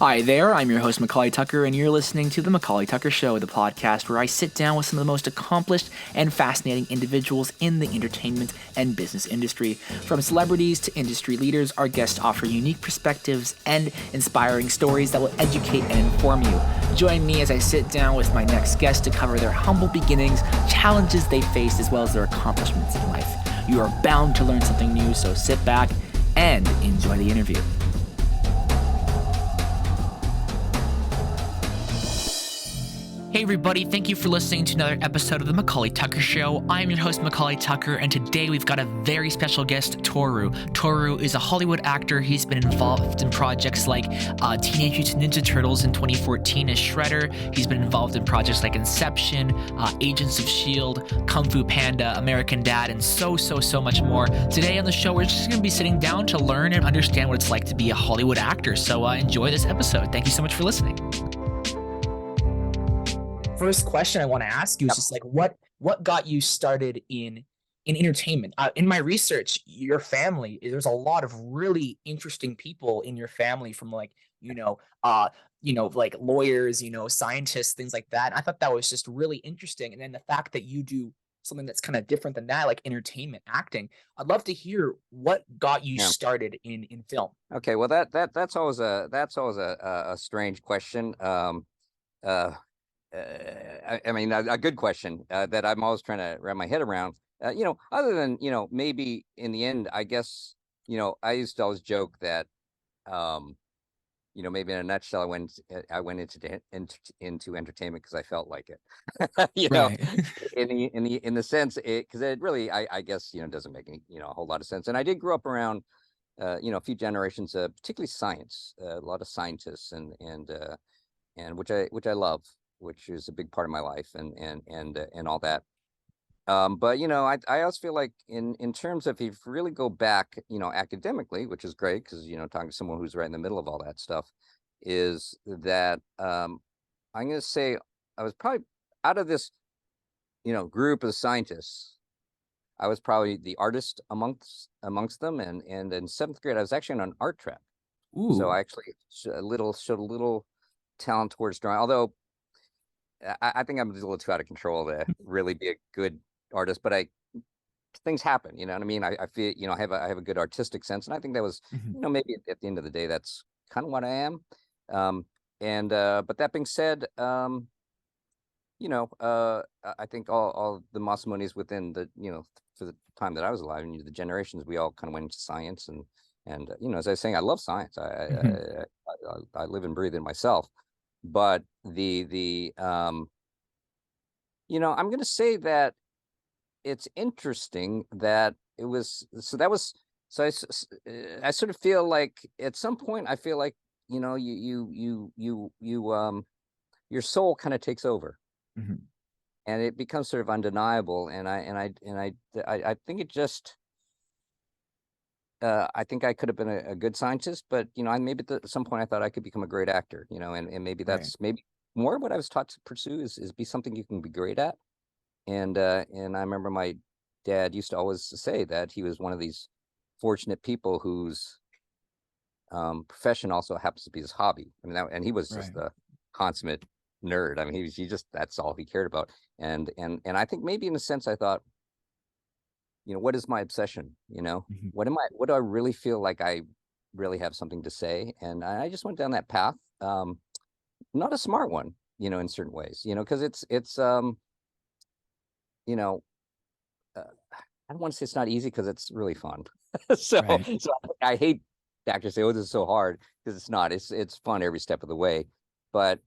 Hi there, I'm your host McAuley Tucker, and you're listening to The McAuley Tucker Show, the podcast where I sit down with some of the most accomplished and fascinating individuals in the entertainment and business industry. From celebrities to industry leaders, our guests offer unique perspectives and inspiring stories that will educate and inform you. Join me as I sit down with my next guest to cover their humble beginnings, challenges they faced, as well as their accomplishments in life. You are bound to learn something new, so sit back and enjoy the interview. Hey everybody, thank you for listening to another episode of the McAuley Tucker Show. I'm your host McAuley Tucker, and today we've got a very special guest, Tohoru. Tohoru is a Hollywood actor. He's been involved in projects like Teenage Mutant Ninja Turtles in 2014 as Shredder. He's been involved in projects like Inception, Agents of S.H.I.E.L.D., Kung Fu Panda, American Dad, and so much more. Today on the show, we're just going to be sitting down to learn and understand what it's like to be a Hollywood actor. So enjoy this episode. Thank you so much for listening. First question I want to ask you is just like what got you started in entertainment? In my research, your family, there's a lot of really interesting people in your family, from like like lawyers, scientists, things like that. And I thought that was just really interesting. And then the fact that you do something that's kind of different than that, like entertainment, acting. I'd love to hear what got you started in film. Okay, well that's always a strange question. I mean, a good question that I'm always trying to wrap my head around. Other than maybe in the end, I guess I used to always joke that maybe in a nutshell, I went into entertainment because I felt like it. in the sense, because it really, I guess doesn't make any a whole lot of sense. And I did grow up around a few generations, particularly science, a lot of scientists and which I love, which is a big part of my life and all that. But I also feel like in terms of, if you really go back, academically, which is great because talking to someone who's right in the middle of all that stuff, is that I'm going to say I was probably out of this group of scientists, I was probably the artist amongst them, and in seventh grade I was actually on an art track. Ooh. So I actually showed a little talent towards drawing, although I think I'm a little too out of control to really be a good artist, but things happen, you know what I mean? I feel, I have a good artistic sense, and I think that was, maybe at the end of the day, that's kind of what I am. But that being said, I think all the Masamunes within the, for the time that I was alive, and the generations, we all kind of went into science, and as I was saying, I love science. I live and breathe it myself. But I'm going to say that it's interesting that it was, I sort of feel like at some point I feel like, your soul kind of takes over, and it becomes sort of undeniable. And I think it just, I think I could have been a good scientist, but maybe at some point I thought I could become a great actor, and maybe that's maybe more what I was taught to pursue is be something you can be great at. And I remember my dad used to always say that he was one of these fortunate people whose profession also happens to be his hobby. I mean, and he was just the consummate nerd. I mean, he just, that's all he cared about. And I think maybe in a sense I thought, what is my obsession? What do I really feel like I really have something to say? And I just went down that path. Not a smart one, in certain ways, because it's I don't want to say it's not easy, because it's really fun. So I hate actors say, oh, this is so hard, because it's not. It's fun every step of the way. But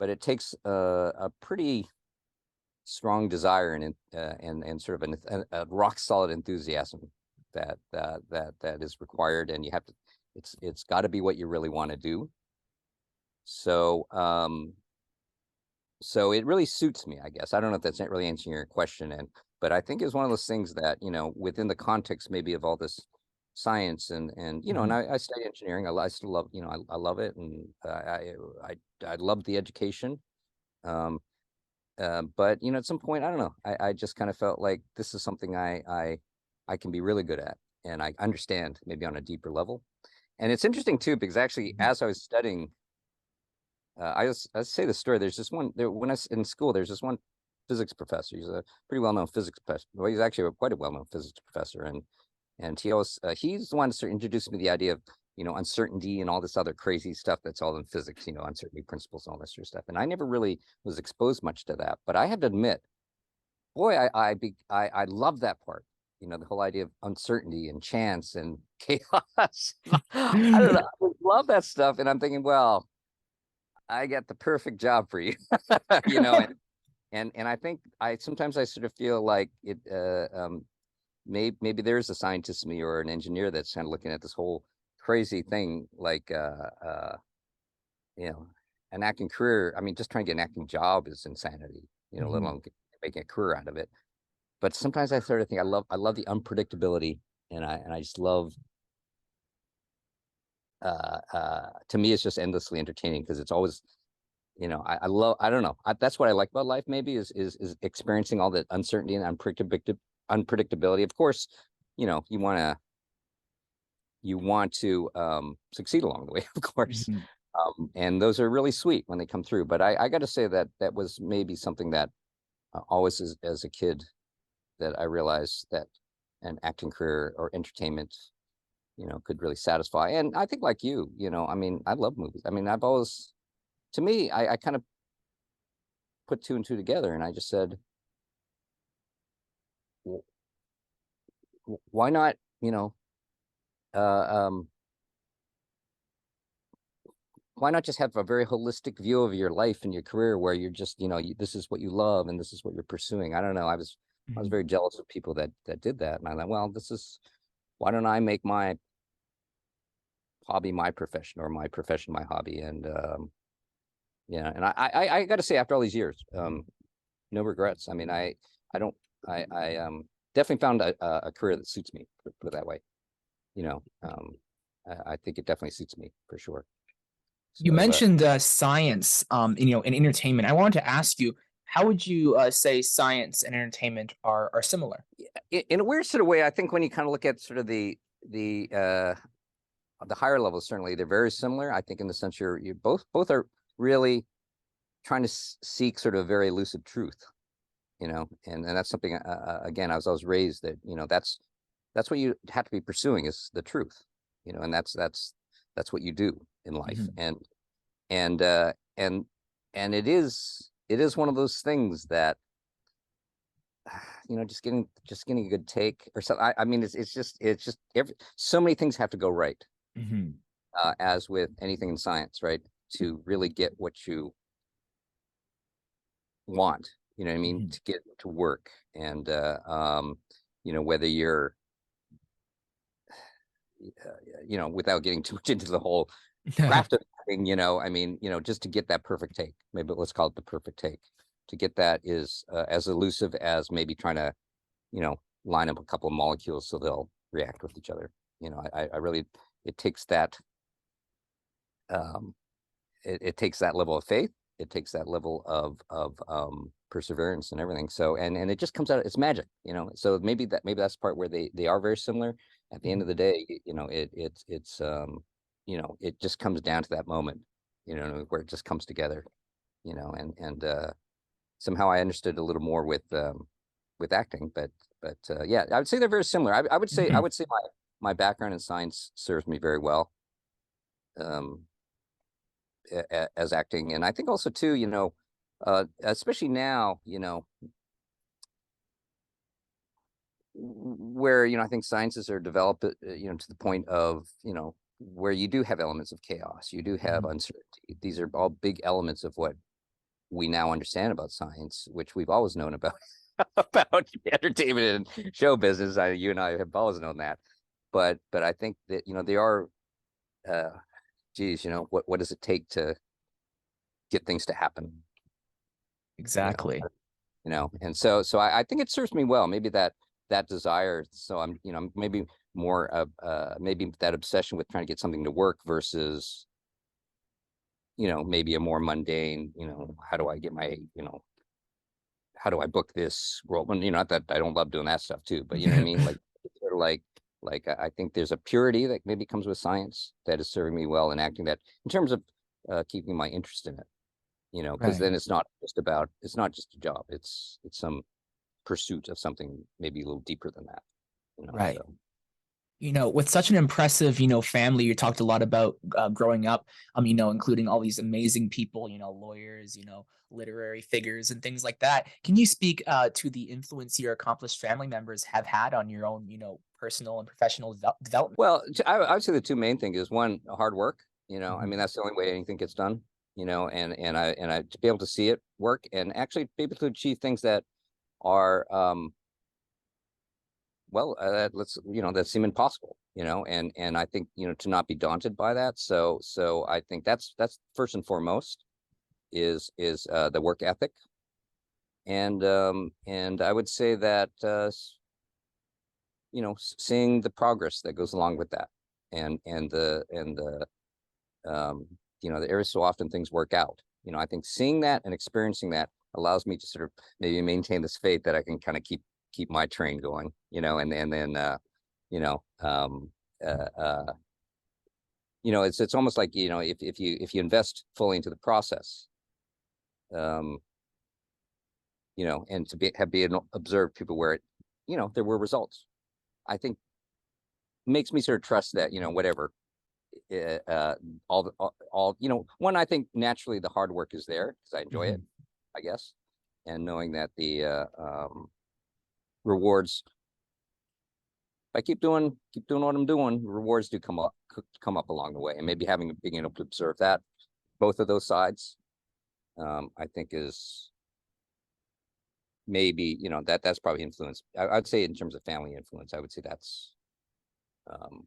it takes a pretty strong desire and sort of a rock solid enthusiasm that is required, and you have to, it's got to be what you really want to do. So it really suits me, I guess. I don't know if that's not really answering your question, but I think it's one of those things that within the context maybe of all this science and and I study engineering. I still love, I love it, and I love the education. But at some point, I don't know, I just kind of felt like this is something I can be really good at, and I understand maybe on a deeper level. And it's interesting too, because actually, as I was studying, I say the story. There's this one there when I was in school. There's this one physics professor. He's a pretty well-known physics professor. Well, he's actually quite a well-known physics professor, and he always he's the one that introduced me to the idea of uncertainty and all this other crazy stuff that's all in physics. Uncertainty principles and all this sort of stuff. And I never really was exposed much to that. But I have to admit, boy, I love that part. The whole idea of uncertainty and chance and chaos. I don't know. I love that stuff. And I'm thinking, well, I got the perfect job for you. And I think sometimes I sort of feel like it maybe there's a scientist in me or an engineer that's kind of looking at this whole crazy thing, like an acting career. I mean, just trying to get an acting job is insanity, let alone making a career out of it. But sometimes I sort of think I love the unpredictability, and I just love to me it's just endlessly entertaining, because it's always I love, I don't know, that's what I like about life, maybe is experiencing all the uncertainty and unpredictability. Of course, you want to succeed along the way, of course. And those are really sweet when they come through. But I got to say that was maybe something that always as a kid that I realized that an acting career or entertainment, could really satisfy. And I think like you, I mean, I love movies. I mean, to me, I kind of put two and two together, and I just said, why not, why not just have a very holistic view of your life and your career, where you're just, this is what you love and this is what you're pursuing. I don't know. I was very jealous of people that did that. And I thought, well, why don't I make my hobby my profession, or my profession my hobby? And and I got to say, after all these years, no regrets. I mean, I definitely found a career that suits me, put it that way. I think it definitely suits me for sure. You mentioned science, in entertainment. I wanted to ask you, how would you say science and entertainment are similar? In a weird sort of way, I think when you kind of look at sort of the higher levels, certainly they're very similar. I think in the sense you both are really trying to seek sort of a very elusive truth, and that's something again, I was raised that that's what you have to be pursuing, is the truth, and that's what you do in life. And it is one of those things that just getting a good take or something. I mean, it's just so many things have to go right, as with anything in science, right, to really get what you want, what I mean, to get to work. And whether you're without getting too much into the whole craft of thing, I mean, just to get that perfect take, maybe let's call it the perfect take, to get that is as elusive as maybe trying to line up a couple of molecules so they'll react with each other. I really, it takes that it takes that level of faith, it takes that level of perseverance and everything. So and it just comes out, it's magic. So maybe that's the part where they are very similar. At the end of the day, it's it just comes down to that moment, where it just comes together, and somehow I understood a little more with acting. But yeah, I would say they're very similar. I would say my background in science serves me very well, as acting. And I think also too, especially now, where I think sciences are developed, to the point of where you do have elements of chaos, you do have uncertainty. These are all big elements of what we now understand about science, which we've always known about about entertainment and show business. You and I have always known that, but I think that they are, geez, what does it take to get things to happen? Exactly. And so I think it serves me well. Maybe that desire. So I'm maybe more of maybe that obsession with trying to get something to work versus maybe a more mundane, how do I get my, how do I book this role? When not that I don't love doing that stuff too, but you know what I mean? Like sort of like Like I think there's a purity that maybe comes with science that is serving me well in acting, that in terms of keeping my interest in it, because Right. then it's not just a job. It's some pursuit of something maybe a little deeper than that, Right. so. With such an impressive, family, you talked a lot about growing up, including all these amazing people, lawyers, literary figures and things like that. Can you speak to the influence your accomplished family members have had on your own, personal and professional development? Well, I would say the two main things is one, hard work. I Mhm. mean, that's the only way anything gets done. And I to be able to see it work and actually be able to achieve things that are well, that seem impossible. And I think to not be daunted by that. So I think that's first and foremost is the work ethic, and I would say that seeing the progress that goes along with that, and the every so often things work out. I think seeing that and experiencing that allows me to sort of maybe maintain this faith that I can kind of keep my train going, and then you know uh, uh it's almost like if you invest fully into the process, um and to be observed people where there were results, I think makes me sort of trust that whatever, all one, I think naturally the hard work is there because I enjoy it, Mhm. I guess, and knowing that the rewards, if I keep doing what I'm doing, rewards do come up along the way, and maybe being able to observe that, both of those sides, I think is maybe that's probably influence. I'd say in terms of family influence, I would say that's um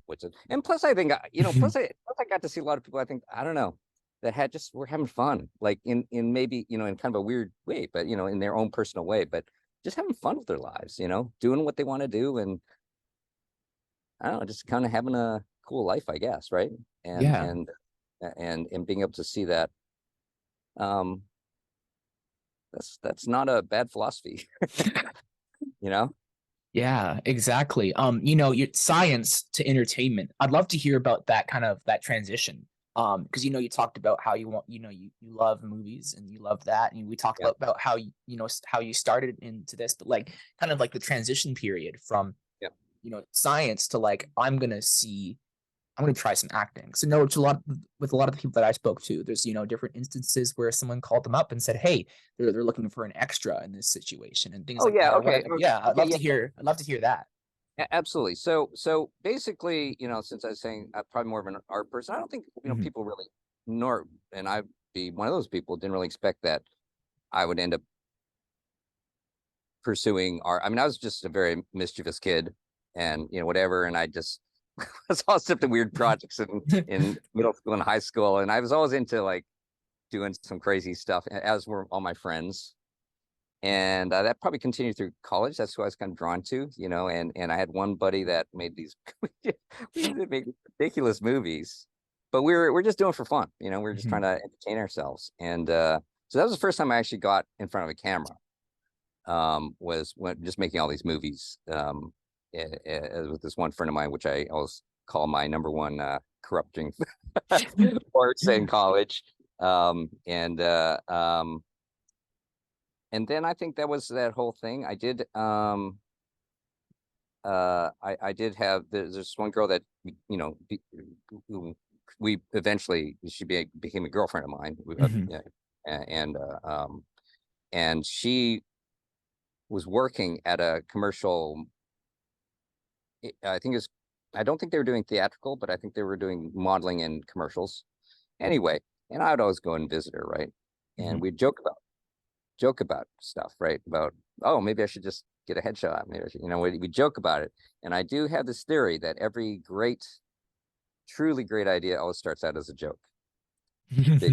what's it. And plus I think plus I got to see a lot of people, I think, I don't know, that were having fun, like in maybe in kind of a weird way, but in their own personal way, but just having fun with their lives, doing what they want to do, and I don't know, just kind of having a cool life, I guess, right? and Yeah. and and being able to see that, um that's not a bad philosophy. you know Yeah, exactly. Your science to entertainment. I'd love to hear about that transition. Because you talked about how you want, you love movies and you love that, and we talked yeah, about how how you started into this, but like kind of like the transition period from yeah. science to like I'm gonna try some acting. So no, it's a lot with a lot of the people that I spoke to. There's different instances where someone called them up and said, "Hey, they're looking for an extra in this situation," and things Oh like yeah, that. I want okay, to, yeah, I'd okay, love yeah. to hear. I'd love to hear that. Absolutely. So basically, since I was saying I'm probably more of an art person, I don't think Mhm. people really, nor and I'd be one of those people, didn't really expect that I would end up pursuing art. I mean, I was just a very mischievous kid, and whatever, and I just was all sorts of weird projects in middle school and high school, and I was always into like doing some crazy stuff, as were all my friends. And that probably continued through college. That's who I was kind of drawn to, and I had one buddy that made these we would make ridiculous movies, but we're just doing it for fun, we're just trying Mhm. to entertain ourselves. And so that was the first time I actually got in front of a camera, was when just making all these movies, with this one friend of mine, which I always call my number one corrupting force in college. And then I think that was that whole thing. I did I did have there's one girl that who we eventually became a girlfriend of mine. Mhm. Yeah, and and she was working at a commercial. I think it's, I don't think they were doing theatrical, but I think they were doing modeling and commercials. Anyway, and I would always go and visit her, right? And Mhm. we'd joke about stuff, right? About, oh, maybe I should just get a headshot. Maybe I should, we joke about it. And I do have this theory that every truly great idea always starts out as a joke, because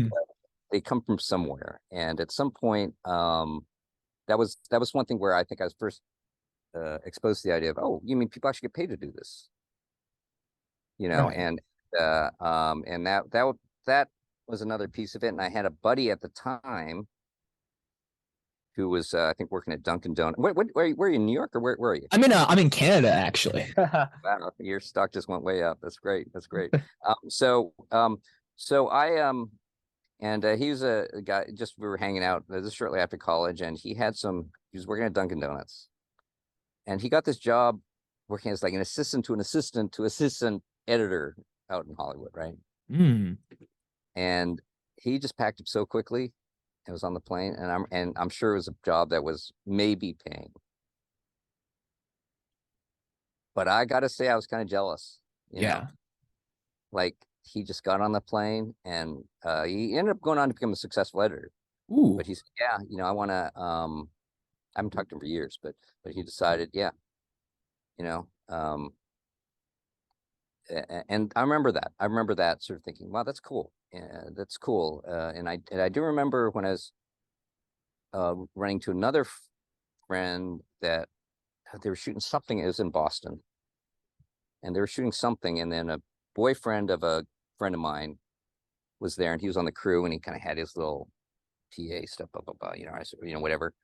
they come from somewhere. And at some point, that was one thing where I think I was first exposed to the idea of, oh, you mean people actually get paid to do this, Right. and that was another piece of it. And I had a buddy at the time who was I think working at Dunkin Donuts. Where are you in New York, or where are you? I'm in Canada actually. Wow, your stock just went way up. That's great. That's great. So I and he was a guy. Just we were hanging out. This is shortly after college, and he was working at Dunkin Donuts, and he got this job working as like an assistant to an assistant to assistant editor out in Hollywood, right? Mm. And he just packed up so quickly. It was on the plane, and I'm sure it was a job that was maybe paying. But I gotta say, I was kind of jealous, you know, like he just got on the plane, and he ended up going on to become a successful editor. Ooh. But he said, yeah, you know, I want to, I haven't talked to him for years, but he decided, yeah, you know, and I remember that sort of thinking, wow, that's cool. Yeah, that's cool. And I do remember when I was running to another friend that they were shooting something. It was in Boston, and they were shooting something, and then a boyfriend of a friend of mine was there, and he was on the crew, and he kind of had his little PA stuff, blah blah blah, you know, whatever.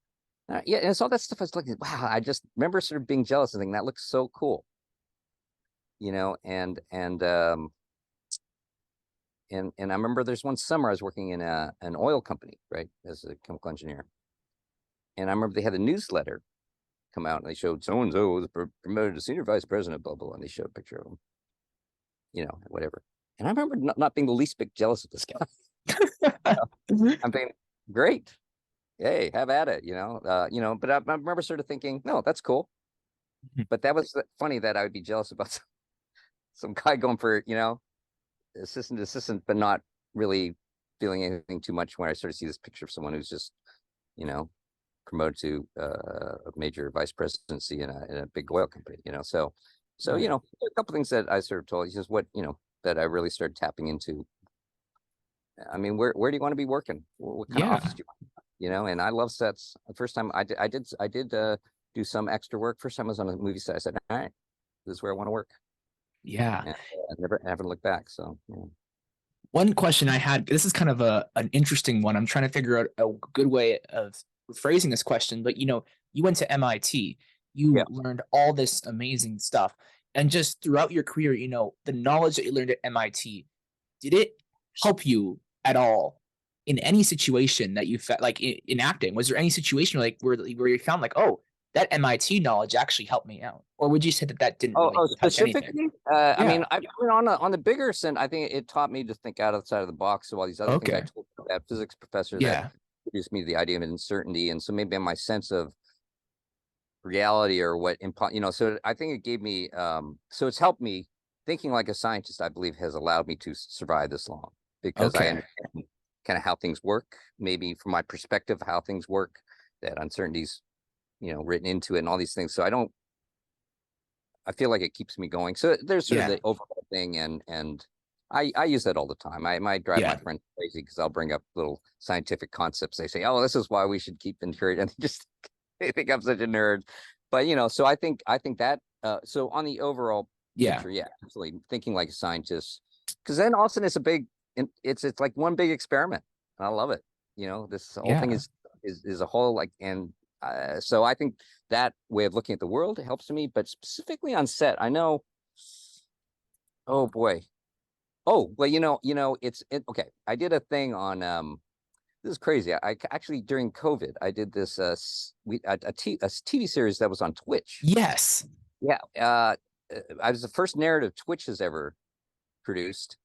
Yeah, and it's all that stuff. I was looking, wow, I just remember sort of being jealous and thinking that looks so cool, you know, and I remember there's one summer I was working in an oil company, right, as a chemical engineer, and I remember they had a newsletter come out, and they showed so and so was promoted to senior vice president, blah blah, and they showed a picture of him, you know, whatever. And I remember not being the least bit jealous of this guy. I'm thinking, great, hey, have at it, you know. But I remember sort of thinking, no, that's cool. But that was funny that I would be jealous about some guy going for, you know, assistant to assistant, but not really feeling anything too much when I sort of see this picture of someone who's just, you know, promoted to a major vice presidency in a big oil company, you know. So Right. you know, a couple things that I sort of told, he says, what, you know, that I really started tapping into. I mean, where do you want to be working? What kind of office do you want? You know, and I love sets. The first time I did do some extra work. First time I was on a movie set, I said, all right, this is where I want to work. Yeah. And I haven't looked back. So yeah. One question I had, this is kind of an interesting one. I'm trying to figure out a good way of phrasing this question, but you know, you went to MIT, you Yeah. learned all this amazing stuff, and just throughout your career, you know, the knowledge that you learned at MIT, did it help you at all in any situation that you felt like in acting? Was there any situation like where you found like, oh, that MIT knowledge actually helped me out, or would you say that didn't really touch anything? Specifically, I mean, on the bigger sense, I think it taught me to think outside of the box. So all these other things I told that physics professor that introduced me to the idea of uncertainty, and so maybe my sense of reality or what, you know. So I think it gave me, so it's helped me. Thinking like a scientist, I believe, has allowed me to survive this long, because I understand kind of how things work, maybe from my perspective, how things work, that uncertainties, you know, written into it and all these things. So I feel like it keeps me going. So there's sort of the overall thing, and I use that all the time. I might drive my friends crazy because I'll bring up little scientific concepts. They say, oh, this is why we should keep encouraged, and they think I'm such a nerd. But you know, so I think that so on the overall picture, yeah, absolutely, thinking like a scientist, because then Austin is it's like one big experiment, and I love it. You know, this whole thing is a whole, like, and so I think that way of looking at the world helps me, but specifically on set, I know, oh boy, oh well, you know, okay. I did a thing on this is crazy. I actually, during COVID, I did this a TV series that was on Twitch. Yes. Yeah. I was the first narrative Twitch has ever produced,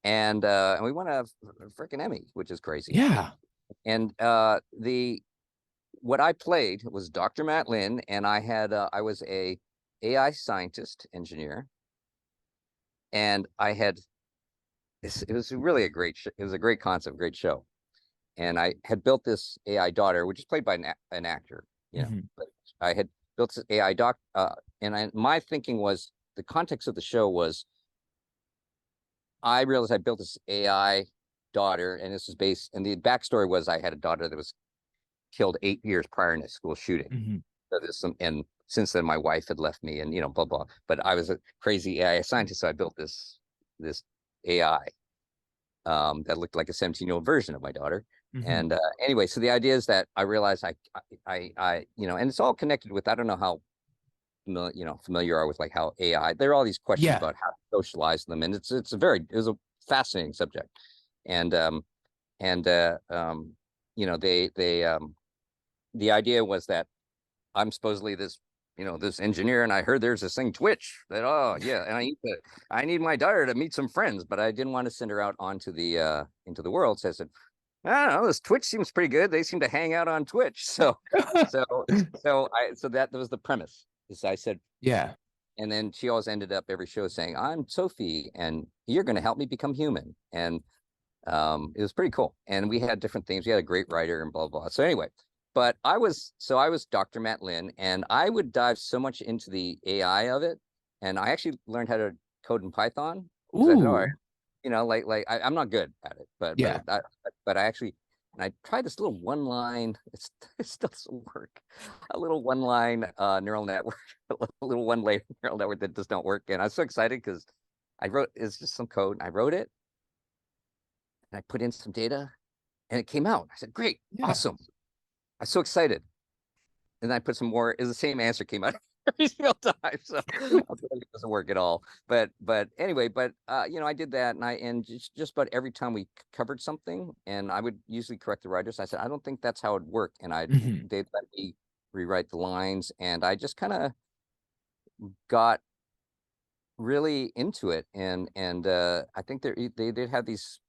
and we won a freaking Emmy, which is crazy. Yeah. And what I played was Dr. Matt Lin, and I was a AI scientist engineer, and I had this. It was really a great. It was a great concept, great show, and I had built this AI daughter, which is played by an actor, you know. But I had built this AI and my thinking was, the context of the show was, I realized I built this AI daughter, and this was based, and the backstory was I had a daughter that was killed 8 years prior in a school shooting. So there's and since then my wife had left me, and you know, blah blah. But I was a crazy AI scientist, so I built this AI, that looked like a 17-year-old version of my daughter. Mhm. And anyway, so the idea is that I realized and it's all connected with, I don't know how familiar you are with like how AI, there are all these questions Yeah. about how to socialize them, and it was a fascinating subject. And the idea was that I'm supposedly this this engineer, and I heard there's this thing Twitch that, oh yeah, and I need my daughter to meet some friends, but I didn't want to send her out onto the into the world. So I said, I don't know, this Twitch seems pretty good. They seem to hang out on Twitch. So that was the premise. Is I said, Yeah. and then she always ended up every show saying, I'm Sophie, and you're going to help me become human. And it was pretty cool. And we had different things. We had a great writer and blah, blah. So anyway, but I was Dr. Matt Lin, and I would dive so much into the AI of it. And I actually learned how to code in Python, because I said, all right, I'm not good at it, Yeah. but I actually, and I tried this little one line, it still doesn't work. A little one line neural network, a little one layer neural network that does not work. And I was so excited because it's just some code, and I wrote it, and I put in some data, and it came out. I said, great, Yeah. awesome. I was so excited. And then I put some more, is the same answer came out every single time. So it doesn't work at all. But anyway, I did that, and just about every time we covered something, and I would usually correct the writers. I said, I don't think that's how it worked. And Mhm. they'd let me rewrite the lines, and I just kind of got really into it. And I think they did have these,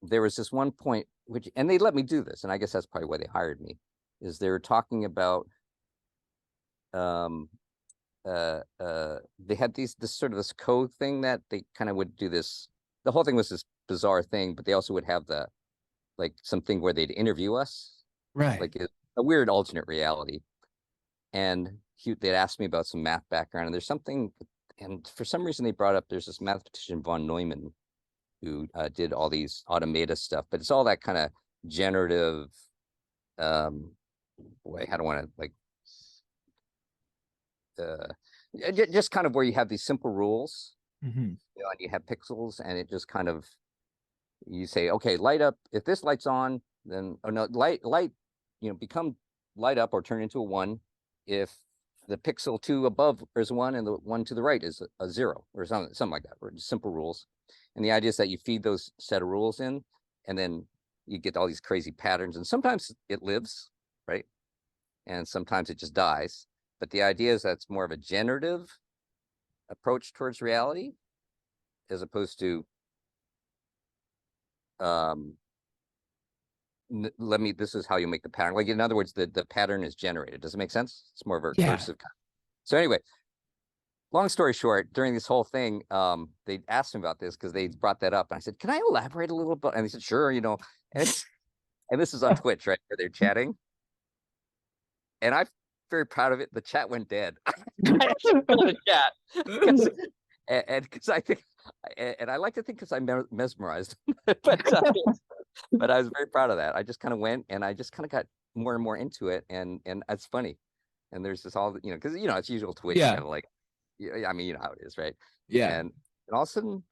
there was this one point and they let me do this, and I guess that's probably why they hired me, is they were talking about they had this this code thing that they kind of would do this. The whole thing was this bizarre thing, but they also would have something where they'd interview us, Right. like a weird alternate reality. And they'd ask me about some math background, and there's something, and for some reason they brought up, there's this mathematician von Neumann who did all these automata stuff, but it's all that kind of generative, how do I want to just kind of where you have these simple rules, Mhm. and you have pixels, and it just kind of, you say, okay, light up, if this light's on, then, oh no, light, become light up or turn into a 1 if the pixel 2 above is 1 and the 1 to the right is a 0, or something like that, or just simple rules. And the idea is that you feed those set of rules in, and then you get all these crazy patterns, and sometimes it lives, right? And sometimes it just dies. But the idea is that it's more of a generative approach towards reality, as opposed to this is how you make the pattern. Like, in other words, the pattern is generated. Does it make sense? It's more of a Yeah. recursive. So anyway, long story short, during this whole thing, they asked me about this because they brought that up. And I said, can I elaborate a little bit? And they said, sure, and this is on Twitch, right? Where they're chatting. And I'm very proud of it. The chat went dead. The chat. Because I think, and I like to think, because I mesmerized, but I was very proud of that. I just kind of went, and I just kind of got more and more into it, and it's funny. And there's this all, because it's usual Twitch, Yeah. kind of like, I mean, you know how it is, right? Yeah. And all of a sudden,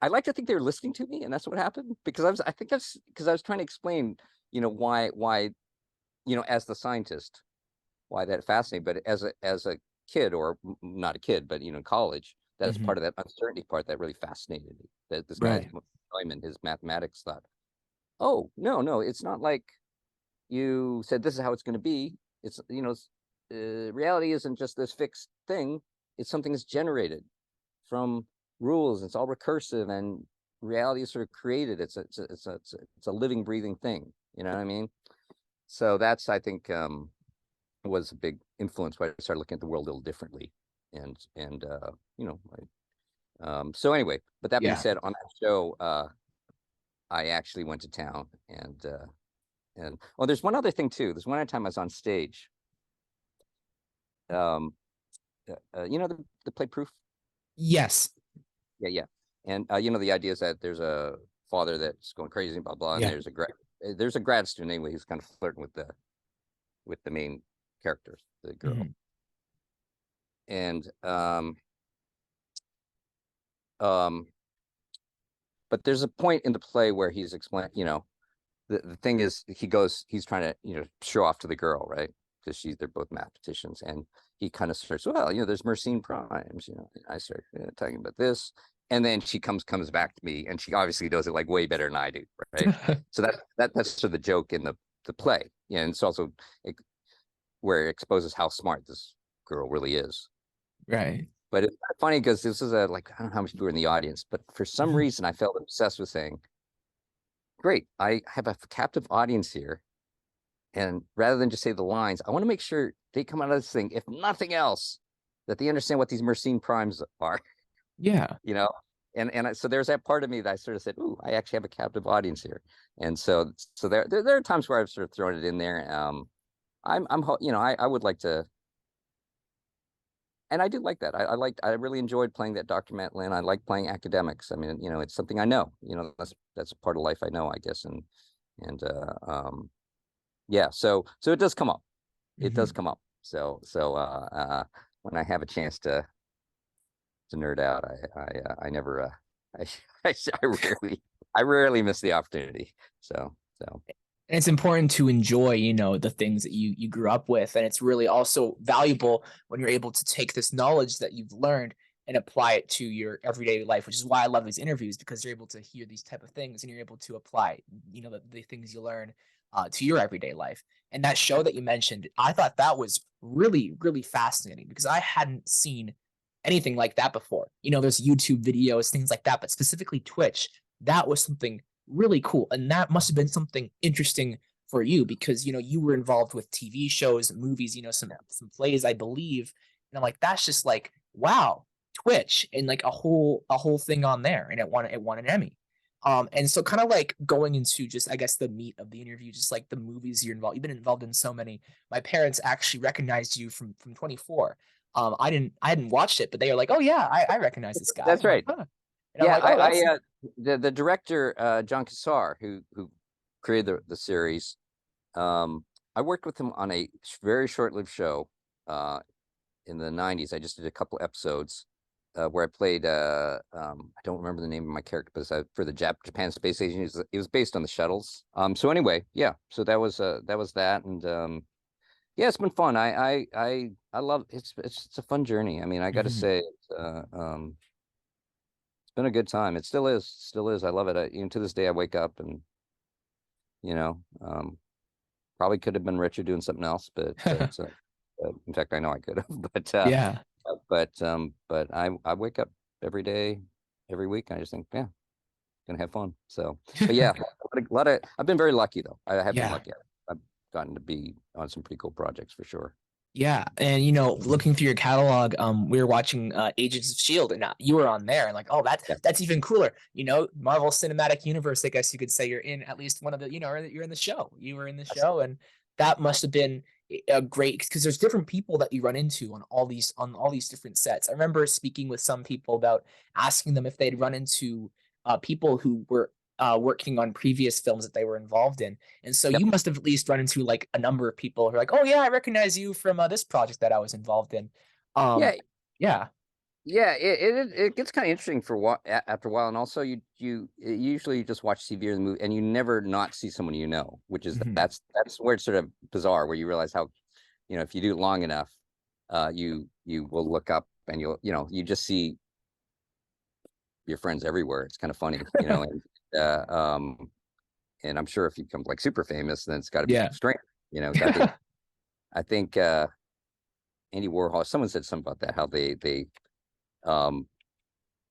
I like to think they were listening to me, and that's what happened, because I was trying to explain, why, as the scientist, why that fascinating. But as a kid, or not a kid, but college, that is Mhm. part of that uncertainty part that really fascinated me. That this guy's Right. Neumann, his mathematics thought, oh no, it's not like you said this is how it's going to be. It's reality isn't just this fixed thing. It's something that's generated from rules. It's all recursive, and reality is sort of created. It's a living, breathing thing. You know what I mean? So that's, I think, was a big influence why I started looking at the world a little differently. And so anyway, but that being Yeah. said, on that show, I actually went to town, and well, there's one other thing too. There's one other time I was on stage. The play Proof? Yes. Yeah. And the idea is that there's a father that's going crazy, blah blah, and Yeah. there's a grad student anyway who's kind of flirting with the main character, the girl. Mhm. And um but there's a point in the play where he's explaining, the thing is he's trying to, show off to the girl, right? Because they're both mathematicians, and he kind of starts, well, there's Mersenne primes, and I start talking about this, and then she comes back to me, and she obviously does it like way better than I do, right? So that's sort of the joke in the play, and it's also where it exposes how smart this girl really is. Right. But it's kind of funny because this is I don't know how many people were in the audience, but for some reason I felt obsessed with saying, great, I have a captive audience here. And rather than just say the lines, I want to make sure they come out of this thing, if nothing else, that they understand what these Mersenne primes are. Yeah. And so there's that part of me that I sort of said, ooh, I actually have a captive audience here. And so there are times where I've sort of thrown it in there. I would like to, and I do like that. I really enjoyed playing that Dr. Matt Lin. I like playing academics. I mean, it's something I know, that's a part of life I know, I guess. Yeah, so it does come up. It does come up. So when I have a chance to nerd out, I never I rarely miss the opportunity. So and it's important to enjoy, the things that you grew up with. And it's really also valuable when you're able to take this knowledge that you've learned and apply it to your everyday life, which is why I love these interviews, because you're able to hear these type of things and you're able to apply, the things you learn to your everyday life. And that show that you mentioned, I thought that was really, really fascinating because I hadn't seen anything like that before. There's YouTube videos, things like that, but specifically Twitch, that was something really cool. And that must have been something interesting for you because, you were involved with TV shows, movies, some plays, I believe. And I'm like, that's just like, wow, Twitch, and like a whole thing on there. And it won an Emmy. And so kind of like going into just, I guess, the meat of the interview, just like the movies you've been involved in so many. My parents actually recognized you from 24. I hadn't watched it, but they were like, oh yeah, I recognize this guy. that's right. Like, huh. And Yeah, I'm like, oh, the director John Cassar, who created the series, I worked with him on a very short-lived show in the 90s. I just did a couple episodes where I played I don't remember the name of my character, but for the Japan Space Station. It was based on the shuttles. So anyway, yeah, so that was that, and yeah, it's been fun. I love it's a fun journey. I mean, I got to say, it's been a good time. It still is. I love it. Even to this day, I wake up and probably could have been richer doing something else, but in fact, I know I could have. But yeah. but I wake up every day, every week, and I just think, yeah, gonna have fun. So, but yeah, I've been very lucky though. I have been lucky. I've gotten to be on some pretty cool projects for sure. Yeah, and looking through your catalog, we were watching Agents of S.H.I.E.L.D. and you were on there, and like, oh, that's even cooler. Marvel Cinematic Universe, I guess you could say you're in at least one of the, you're in the show. You were in the show, and that must have been a great, because there's different people that you run into on all these different sets. I remember speaking with some people about asking them if they'd run into people who were working on previous films that they were involved in. And so you must have at least run into like a number of people who are like, oh yeah, I recognize you from this project that I was involved in. It gets kind of interesting after a while, and also you usually just watch TV or the movie and you never not see someone, which is that's where it's sort of bizarre, where you realize how if you do it long enough, you will look up and you just see your friends everywhere. It's kind of funny, and I'm sure if you become like super famous, then it's got to be strange, I think Andy Warhol, someone said something about that, how they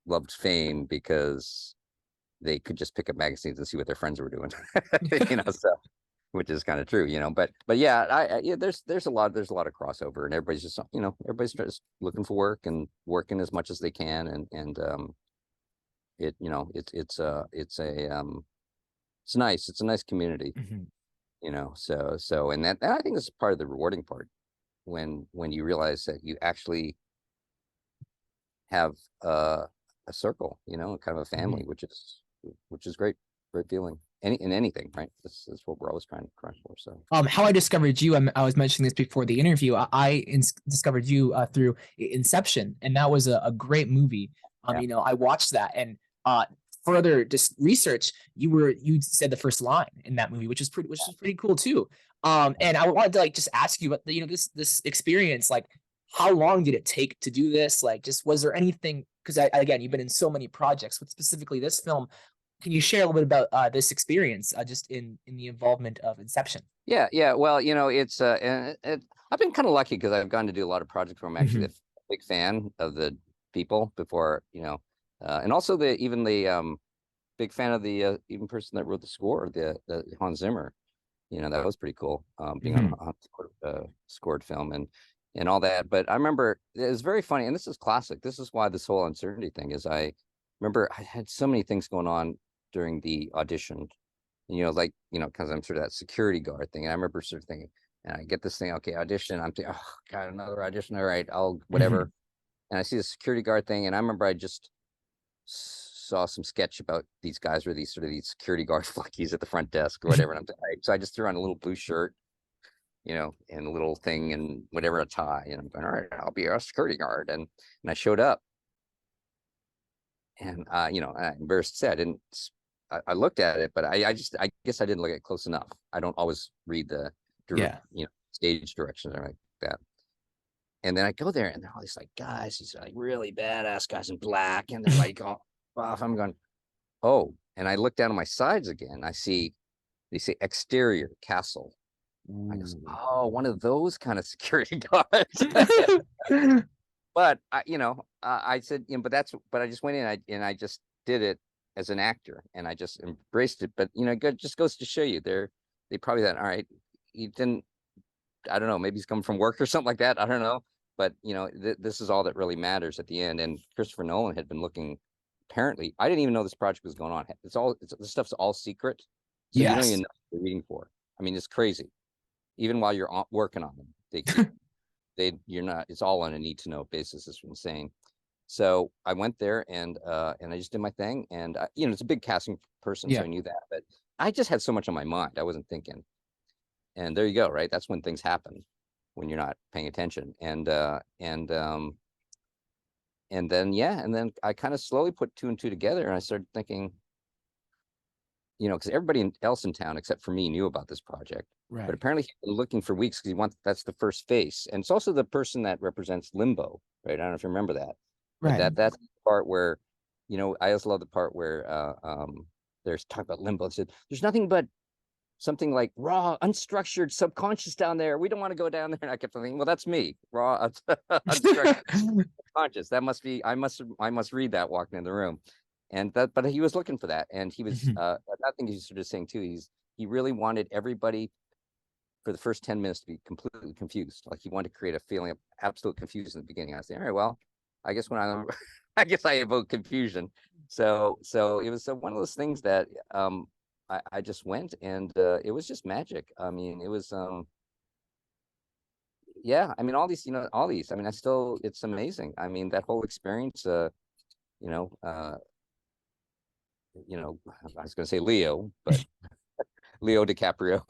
loved fame because they could just pick up magazines and see what their friends were doing, so, which is kind of true, but yeah, there's a lot of crossover, and everybody's just everybody's just looking for work and working as much as they can, and it's nice. It's a nice community, so and I think that's part of the rewarding part, when you realize that you actually have a circle, kind of a family, which is great feeling. In anything, right? This is what we're always trying to crush for. So, how I discovered you, I was mentioning this before the interview. I discovered you through Inception, and that was a great movie. I watched that, and further just research, you said the first line in that movie, which is pretty cool too. And I wanted to like just ask you about this experience, like how long did it take to do this? Like, just was there anything? Because again, you've been in so many projects, but specifically this film. Can you share a little bit about this experience, just in the involvement of Inception? Yeah. Well, it's I've been kind of lucky because I've gotten to do a lot of projects where I'm actually a big fan of the people before, and also even the big fan of the even person that wrote the score, the Hans Zimmer. That was pretty cool, being on a scored film and all that. But I remember it was very funny, and this is classic. This is why this whole uncertainty thing is. I remember I had so many things going on during the audition, because I'm sort of that security guard thing. And I remember sort of thinking, and I get this thing, okay, audition. I'm thinking, oh God, another audition. All right, I'll whatever. And I see the security guard thing, and I remember I just saw some sketch about these guys were these security guard flunkies at the front desk or whatever. And so I just threw on a little blue shirt, and a little thing and whatever, a tie. And I'm going, all right, I'll be a security guard. And I showed up. And I'm embarrassed to say I didn't. I looked at it, but I guess I didn't look at it close enough. I don't always read the stage directions or like that. And then I go there, and they're all these like guys, these like really badass guys in black, and they're like all off. I'm going, oh, and I look down on my sides again. I see they say exterior castle. I go, oh, one of those kind of security guards. But I said, but I just went in and I just did it as an actor, and I just embraced it. But it just goes to show you, they probably thought, all right, he didn't. I don't know, maybe he's coming from work or something like that. I don't know, but this is all that really matters at the end. And Christopher Nolan had been looking. Apparently, I didn't even know this project was going on. This stuff's all secret, so you don't even know what you're reading for. I mean, it's crazy. Even while you're working on them, you're not. It's all on a need to know basis. It's insane. So I went there and I just did my thing, and it's a big casting person, so I knew that. But I just had so much on my mind, I wasn't thinking. And there you go, right? That's when things happen, when you're not paying attention. And then I kind of slowly put two and two together, and I started thinking, because everybody else in town except for me knew about this project. Right. But apparently he's been looking for weeks because that's the first face, and it's also the person that represents Limbo, right? I don't know if you remember that. Right. But that's the part where, I always love the part where there's talk about Limbo. It said, there's nothing but something like raw, unstructured, subconscious down there. We don't want to go down there. And I kept thinking, well, that's me, raw, unstructured, subconscious. That must be. I must read that walking in the room, but he was looking for that, and he was. I think he's sort of saying too. He really wanted everybody for the first 10 minutes to be completely confused. Like he wanted to create a feeling of absolute confusion in the beginning. I was saying, all right, well, I guess I guess I evoke confusion. So it was one of those things that I just went, and it was just magic. I mean, it was I mean, all these, I mean, it's amazing. I mean, that whole experience, I was going to say Leo, but Leo DiCaprio.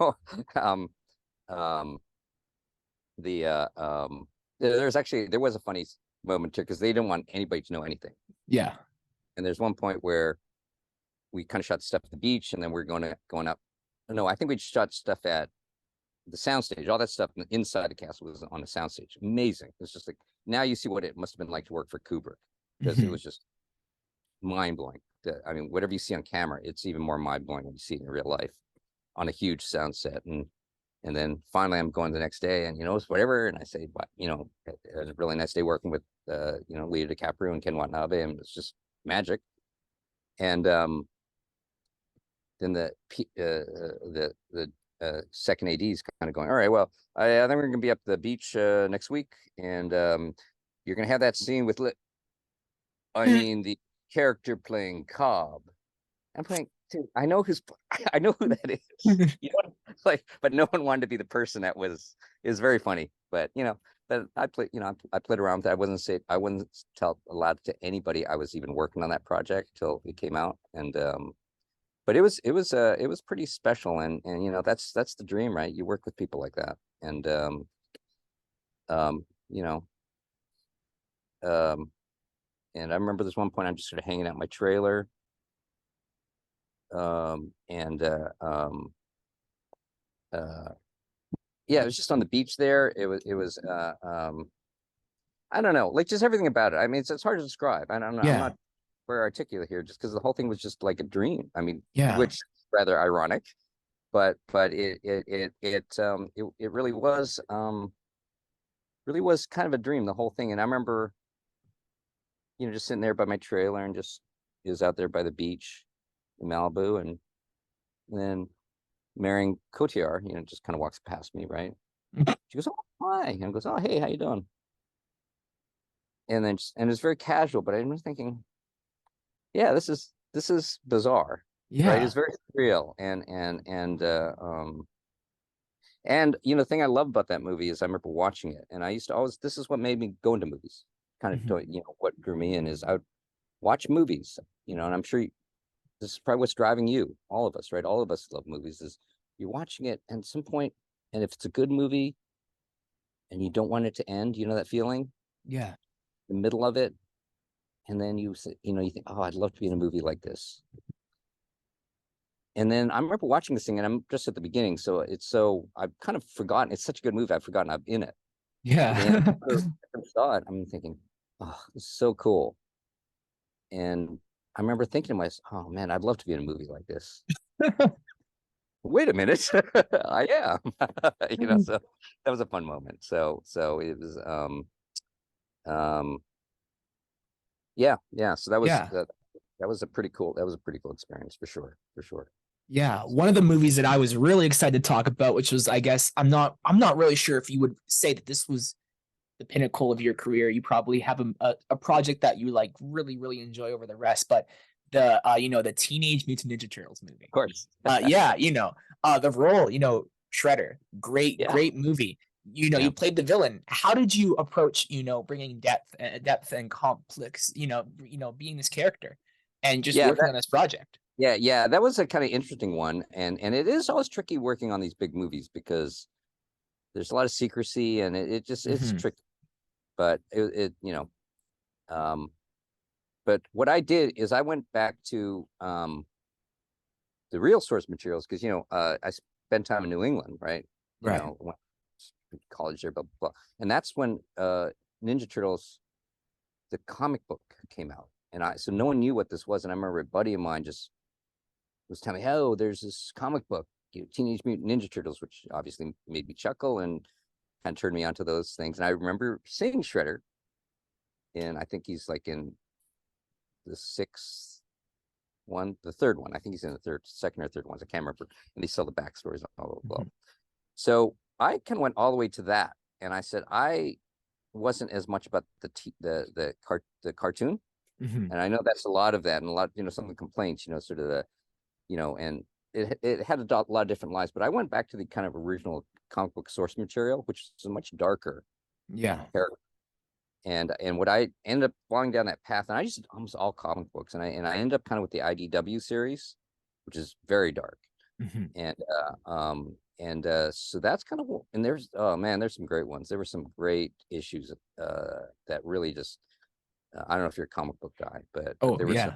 There was a funny moment too, because they didn't want anybody to know anything. Yeah. And there's one point where we kind of shot stuff at the beach, and then we're going up. No, I think we shot stuff at the soundstage. All that stuff inside the castle was on the soundstage. Amazing. It's just like, now you see what it must have been like to work for Kubrick, because it was just mind blowing. I mean, whatever you see on camera, it's even more mind blowing when you see it in real life on a huge sound set. And then finally I'm going the next day, and it's whatever. And I say, but it was a really nice day working with Leo DiCaprio and Ken Watanabe, and it's just magic. And then the second AD is kind of going, all right, well, I think we're gonna be up the beach next week, and you're gonna have that scene with the character playing Cobb. I'm playing, dude, I know who that is. But no one wanted to be the person that was. Is very funny, but but I played around with that. I wouldn't tell allowed to anybody I was even working on that project till it came out. And but it was pretty special, and that's the dream, right? You work with people like that. And and I remember this one point I'm just sort of hanging out in my trailer, and yeah, it was just on the beach there. It was I don't know, like just everything about it. I mean, it's hard to describe. I don't know. I'm Yeah. not very articulate here, just because the whole thing was just like a dream. I mean, Yeah. which rather ironic, but it really was kind of a dream, the whole thing. And I remember, just sitting there by my trailer and just is out there by the beach in Malibu, and then Marion Cotillard, just kind of walks past me, right? She goes, "Oh, hi," and goes, "Oh, hey, how you doing?" And then and it's very casual, but I was thinking, yeah, this is bizarre, right? Yeah. It's very real, and the thing I love about that movie is I remember watching it, and I used to always, this is what made me go into movies. Kind of, Mhm. what drew me in is I would watch movies, and I'm sure this is probably what's driving you, all of us, right? All of us love movies. Is you're watching it, and at some point, and if it's a good movie, and you don't want it to end, that feeling, Yeah. the middle of it, and then you think, oh, I'd love to be in a movie like this. And then I remember watching this thing, and I'm just at the beginning, so I've kind of forgotten. It's such a good movie, I've forgotten I'm in it. And Yeah. I saw it, I'm thinking, oh, this is so cool. And I remember thinking to myself, oh man, I'd love to be in a movie like this. Wait a minute, I am. So that was a fun moment. So it was yeah. So Yeah. that was a pretty cool experience, for sure, for sure. Yeah, one of the movies that I was really excited to talk about, which was, I guess, I'm not really sure if you would say that this was the pinnacle of your career. You probably have a project that you like really, really enjoy over the rest, but the Teenage Mutant Ninja Turtles movie. Of course. Yeah, the role, Shredder, Yeah. great movie. Yeah. You played the villain. How did you approach, bringing depth and complex, being this character and just Yeah, working on this project? yeah, that was a kind of interesting one, and it is always tricky working on these big movies because there's a lot of secrecy, and it's Hmm. tricky. But um, but what I did is I went back to the real source materials, because I spent time in New England, right? Right. Went to college there, blah blah, and that's when Ninja Turtles, the comic book, came out, and so no one knew what this was, and I remember a buddy of mine just was telling me, oh, there's this comic book, Teenage Mutant Ninja Turtles, which obviously made me chuckle and kind of turned me onto those things. And I remember seeing Shredder, and I think he's like in the sixth one, the third one. I think he's in the second or third ones. I can't remember. And they sell the backstories on blah, blah, blah. Mhm. So I kind of went all the way to that, and I said I wasn't as much about the cartoon, Mhm. and I know that's a lot of that, and a lot, some of the complaints, sort of the and it had a lot of different lies, but I went back to the kind of original comic book source material, which is a much darker Yeah. character. And what I ended up falling down that path, and I just almost all comic books, and I ended up kind of with the IDW series, which is very dark. Mhm. And so that's kind of, and there's, oh man, there's some great ones. There were some great issues that really just, I don't know if you're a comic book guy, but Oh, there were some,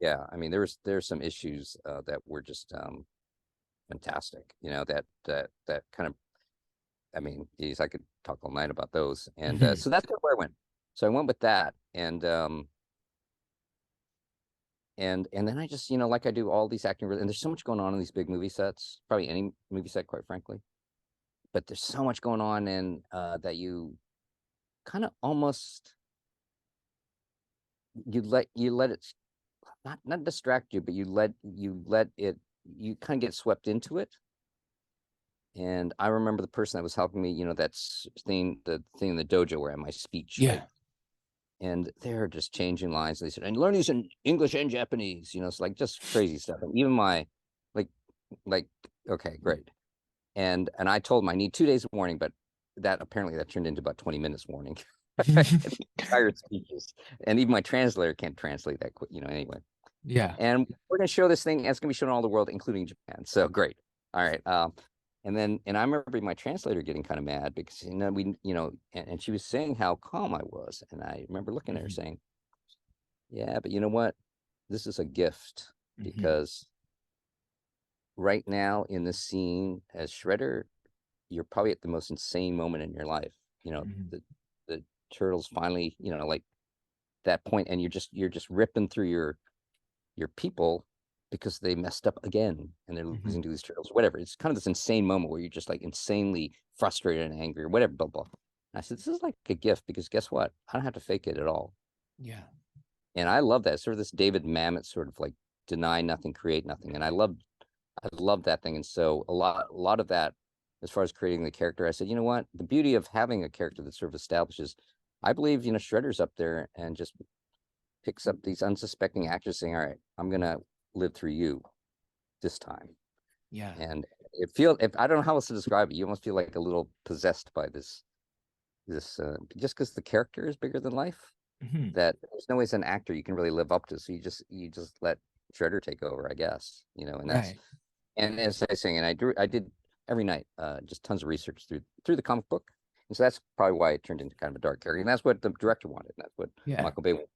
yeah. yeah, I mean, there's some issues that were just fantastic. That kind of, I mean, geez, I could talk all night about those. And Mhm. so that's where I went. So I went with that, and then I just, like I do all these acting, and there's so much going on in these big movie sets, probably any movie set, quite frankly. But there's so much going on, and that you kind of almost, you let it, not distract you, but you let it, you kind of get swept into it. And I remember the person that was helping me, that's the thing in the dojo where I had my speech, right? Yeah. And they're just changing lines. They said, and learn these in English and Japanese, it's like just crazy stuff. And even my, like, like, okay, great. And I told them I need 2 days of warning, but apparently that turned into about 20 minutes warning. Entire speeches. And even my translator can't translate that quick, anyway. Yeah. And we're going to show this thing, and it's going to be shown all the world, including Japan. So great. All right. And I remember my translator getting kind of mad because, and she was saying how calm I was. And I remember looking at her Mhm. saying, yeah, but you know what? This is a gift, Mhm. because right now in the scene as Shredder, you're probably at the most insane moment in your life. You know, Mhm. the turtles finally, you know, like that point, and you're just ripping through your people because they messed up again and they're Mhm. losing to these turtles, whatever. It's kind of this insane moment where you're just like insanely frustrated and angry or whatever, blah blah. And I said, this is like a gift because guess what? I don't have to fake it at all. Yeah. And I love that sort of this David Mamet sort of like deny nothing, create nothing. And I love that thing. And so a lot of that, as far as creating the character, I said, you know what? The beauty of having a character that sort of establishes, I believe, you know, Shredder's up there and just picks up these unsuspecting actors saying, all right, I'm gonna live through you this time. Yeah. And it feels, if I don't know how else to describe it, you almost feel like a little possessed by this just because the character is bigger than life, Mhm. that there's no way as an actor you can really live up to. So you just let Shredder take over, I guess, you know. And that's, Right. and as I saying, and I did every night just tons of research through the comic book. And so that's probably why it turned into kind of a dark character. And that's what the director wanted. And that's what Yeah. Michael Bay wanted.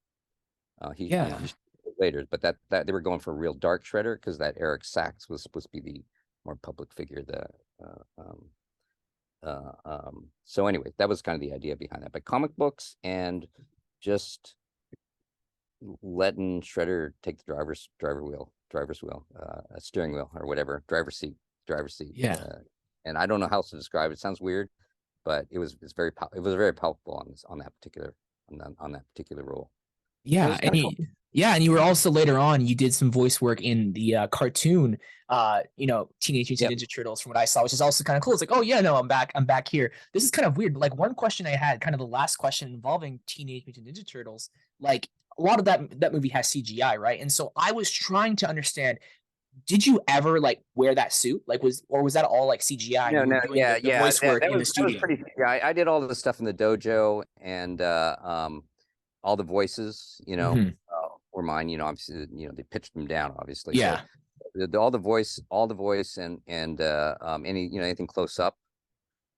He, you know, Yeah. he later, but that they were going for a real dark Shredder because that Eric Sachs was supposed to be the more public figure. Uh, um, so anyway, that was kind of the idea behind that. But comic books and just letting Shredder take the driver's wheel, a steering wheel or whatever, driver's seat. Yeah. And I don't know how else to describe it. It sounds weird, but it was very palpable on that particular role. So it Yeah, was kind of cool. yeah, and you were also later on you did some voice work in the cartoon, Teenage Mutant Yep. Ninja Turtles, from what I saw, which is also kind of cool. It's like, oh yeah, no, I'm back here. This is kind of weird. Like one question I had, kind of the last question involving Teenage Mutant Ninja Turtles, like a lot of that movie has CGI, right? And so I was trying to understand, did you ever like wear that suit? Like was that all like CGI and No, you were no, doing yeah, the yeah. voice work in the That was studio? pretty. Yeah, I did all of the stuff in the dojo, and all the voices, Hmm. were mine. You know, obviously, they pitched them down, obviously. So Yeah, all the voice, and anything close up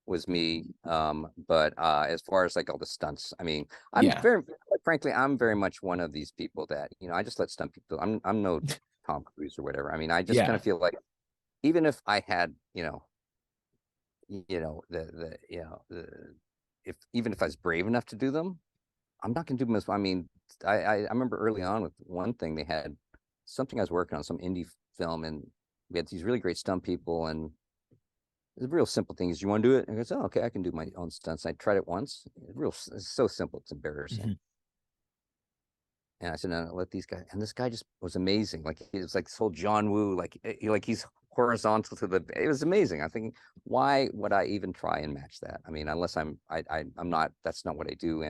was me. But as far as like all the stunts, I mean, yeah, quite frankly, I'm very much one of these people that I just let stunt people. I'm no Tom Cruise or whatever. I mean, I just kind yeah, of feel like even if I had, the if even if I was brave enough to do them, I'm not gonna do them as I mean, I remember early on with one thing they had something I was working on, some indie film, and we had these really great stunt people, and the real simple thing is, you want to do it? And I goes, oh, okay, I can do my own stunts. I tried it once. It's so simple, it's embarrassing. hmm, And I said, no, let these guys. And this guy just was amazing. Like he was like this whole John Woo, like he's horizontal to the. It was amazing. I think, why would I even try and match that? I mean, unless I'm not. That's not what I do.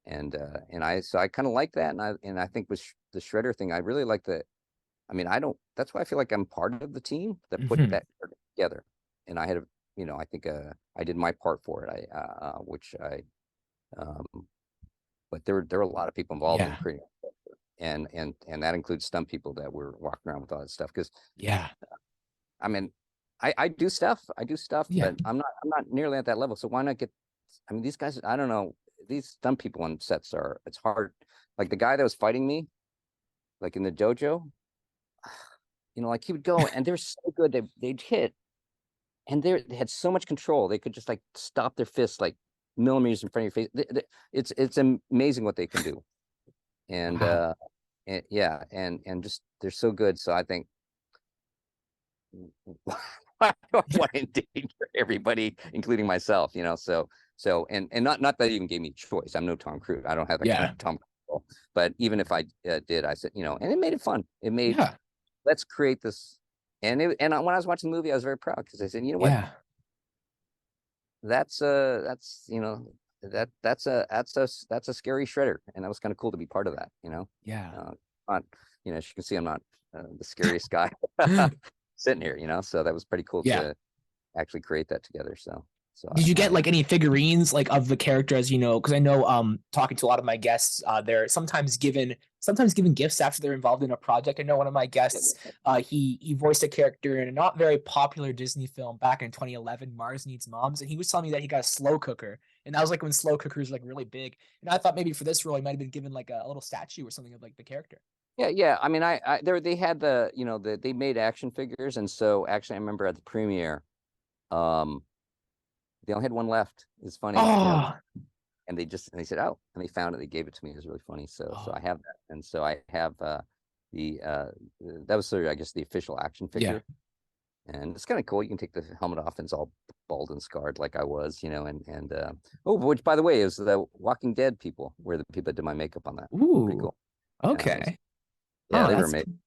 So I kind of like that. And I think with the Shredder thing, I really like the. I mean, I don't. That's why I feel like I'm part of the team that put hmm. that together. And I had I think I did my part for it. Which I um, but there were a lot of people involved in Yeah, creating, and that includes stunt people that were walking around with all that stuff. Because yeah, I mean, I do stuff, yeah. but I'm not nearly at that level. So why not get? I mean, these guys, I don't know, these stunt people on sets it's hard. Like the guy that was fighting me, like in the dojo, like he would go, and they're so good. They'd hit, and they had so much control. They could just like stop their fists like millimeters in front of your face. It's amazing what they can do. And Wow. yeah, and just they're so good. So I think, why do I want to endanger everybody, including myself? And not that even gave me a choice. I'm no Tom Cruise. I don't have that kind Yeah. of Tom Cruise. But even if I did, I said, and it made it fun. Yeah. Let's create this. When I was watching the movie, I was very proud because I said, you know what? Yeah. That's a scary Shredder, and that was kind of cool to be part of that. Yeah. Not, as you can see, I'm not the scariest guy sitting here. So that was pretty cool Yeah. to actually create that together. So Did you I get like any figurines like of the characters, because I know talking to a lot of my guests, they're sometimes given gifts after they're involved in a project. I know one of my guests, he voiced a character in a not very popular Disney film back in 2011, Mars Needs Moms, and he was telling me that he got a slow cooker. And that was like when slow cookers were like really big. And I thought maybe for this role he might have been given like a little statue or something of like the character. Yeah. I mean, they had they made action figures, and so actually, I remember at the premiere, um, they only had one left. It's funny, Oh, and they said, oh, and they found it. They gave it to me. It was really funny. So I oh, have that, and so I have the that was sort of, I guess, the official action yeah. figure, and it's kind of cool. You can take the helmet off, and it's all bald and scarred like I was, and oh, which by the way is the Walking Dead people were the people that did my makeup on that. Pretty Ooh, cool. okay. Yeah, Oh, they were amazing.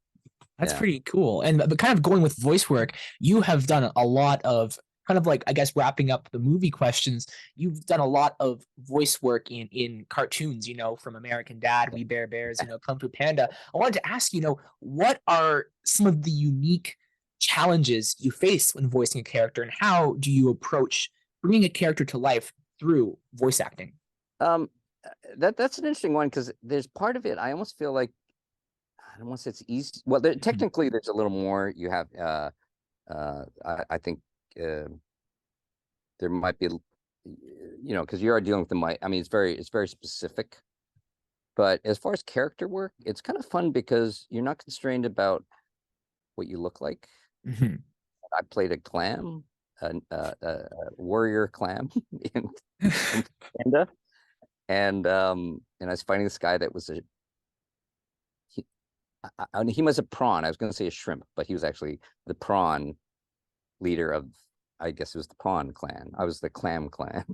that's Yeah. pretty cool. And but kind of going with voice work, you have done a lot of kind of like, I guess, wrapping up the movie questions. You've done a lot of voice work in cartoons, from American Dad, We Bare Bears, Kung Fu Panda. I wanted to ask, what are some of the unique challenges you face when voicing a character, and how do you approach bringing a character to life through voice acting? Um, that's an interesting one because there's part of it I almost feel like I don't want to say it's easy. Well, Mhm. technically, there's a little more. You have, I think there might be, because you are dealing with the mic. I mean, it's very specific. But as far as character work, it's kind of fun because you're not constrained about what you look like. Mhm. I played a clam, a warrior clam in Kung Fu Panda, and I was fighting this guy that was he, he was a prawn. I was going to say a shrimp, but he was actually the prawn leader of, I guess it was the prawn clan. I was the clam clan.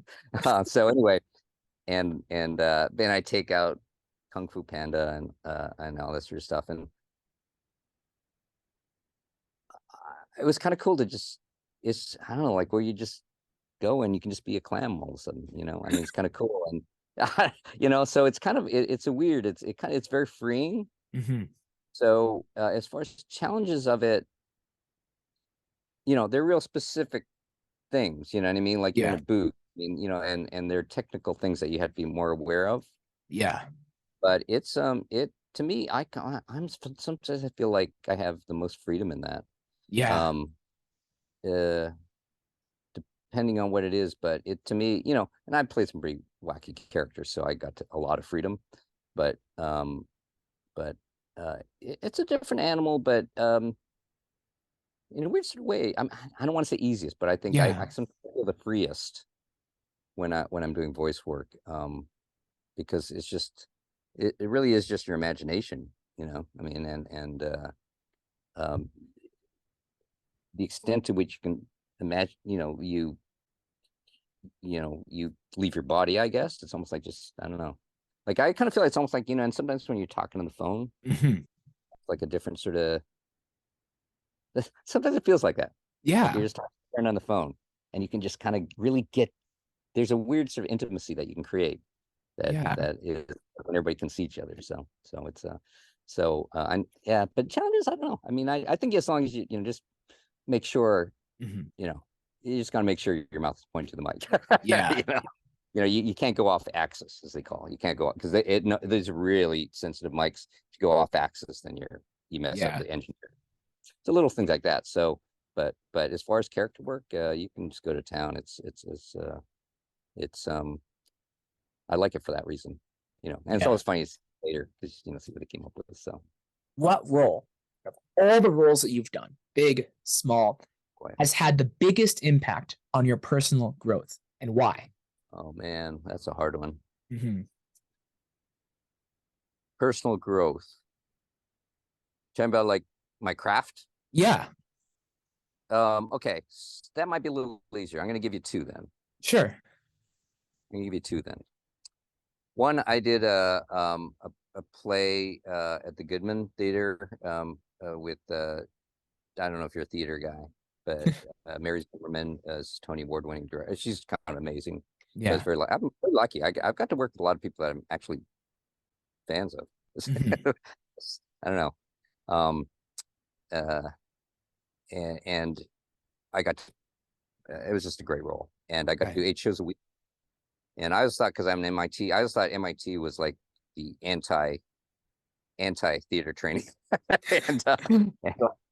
So anyway, and then I take out Kung Fu Panda and all this sort of stuff, and it was kind of cool to just I don't know, like where you just go and you can just be a clam all of a sudden. I mean, it's kind of cool, and so it's kind of it's a weird. It's very freeing. Mhm. So as far as challenges of it, they're real specific things. You know what I mean? Like you're in Yeah. a booth. I mean, and there are technical things that you have to be more aware of. Yeah. But it to me, I'm sometimes I feel like I have the most freedom in that. Yeah. Um, uh, depending on what it is, but it to me, and I played some pretty wacky characters, so I got a lot of freedom. But but it's a different animal, but in a weird sort of way, I don't want to say easiest, but I think I Yeah. sometimes feel the freest when I'm doing voice work, because it really is just your imagination, I mean, and um, the extent to which you can imagine, you leave your body, I guess. It's almost like just, I don't know. Like I kind of feel like it's almost like, and sometimes when you're talking on the phone, Mhm. it's like a different sort of, sometimes it feels like that. Like you're Yeah. just talking on the phone and you can just kind of really there's a weird sort of intimacy that you can create Yeah. that is when everybody can see each other. So it's I'm yeah, but challenges, I don't know. I mean, I think as long as you just make sure, Mhm. you know, you just gotta make sure your mouth is pointing to the mic. Yeah. You can't go off axis, as they call it. You can't go because no, there's really sensitive mics. If you go off axis, then you mess up Yeah. the engineer. It's a little things like that. So, but as far as character work, you can just go to town. It's I like it for that reason, and it's Yeah. always funny later because see what they came up with. So, What role of all the roles that you've done, big, small, boy, has had the biggest impact on your personal growth, and why? oh man, that's a hard one. Mhm. Personal growth. Talking about like my craft. Yeah. Okay, that might be a little easier. I'm going to give you two then. Sure. I'm going to give you two then. One, I did a play at the Goodman Theater with I don't know if you're a theater guy, but Mary Zimmerman is Tony Award winning director. She's kind of amazing. So it's Yeah. I'm very lucky. I've got to work with a lot of people that I'm actually fans of. Mhm. I don't know. Um, uh, and I got it was just a great role, and I got to Right. do 8 shows a week. And I always thought because I'm an MIT, I always thought MIT was like the anti theater training, and, and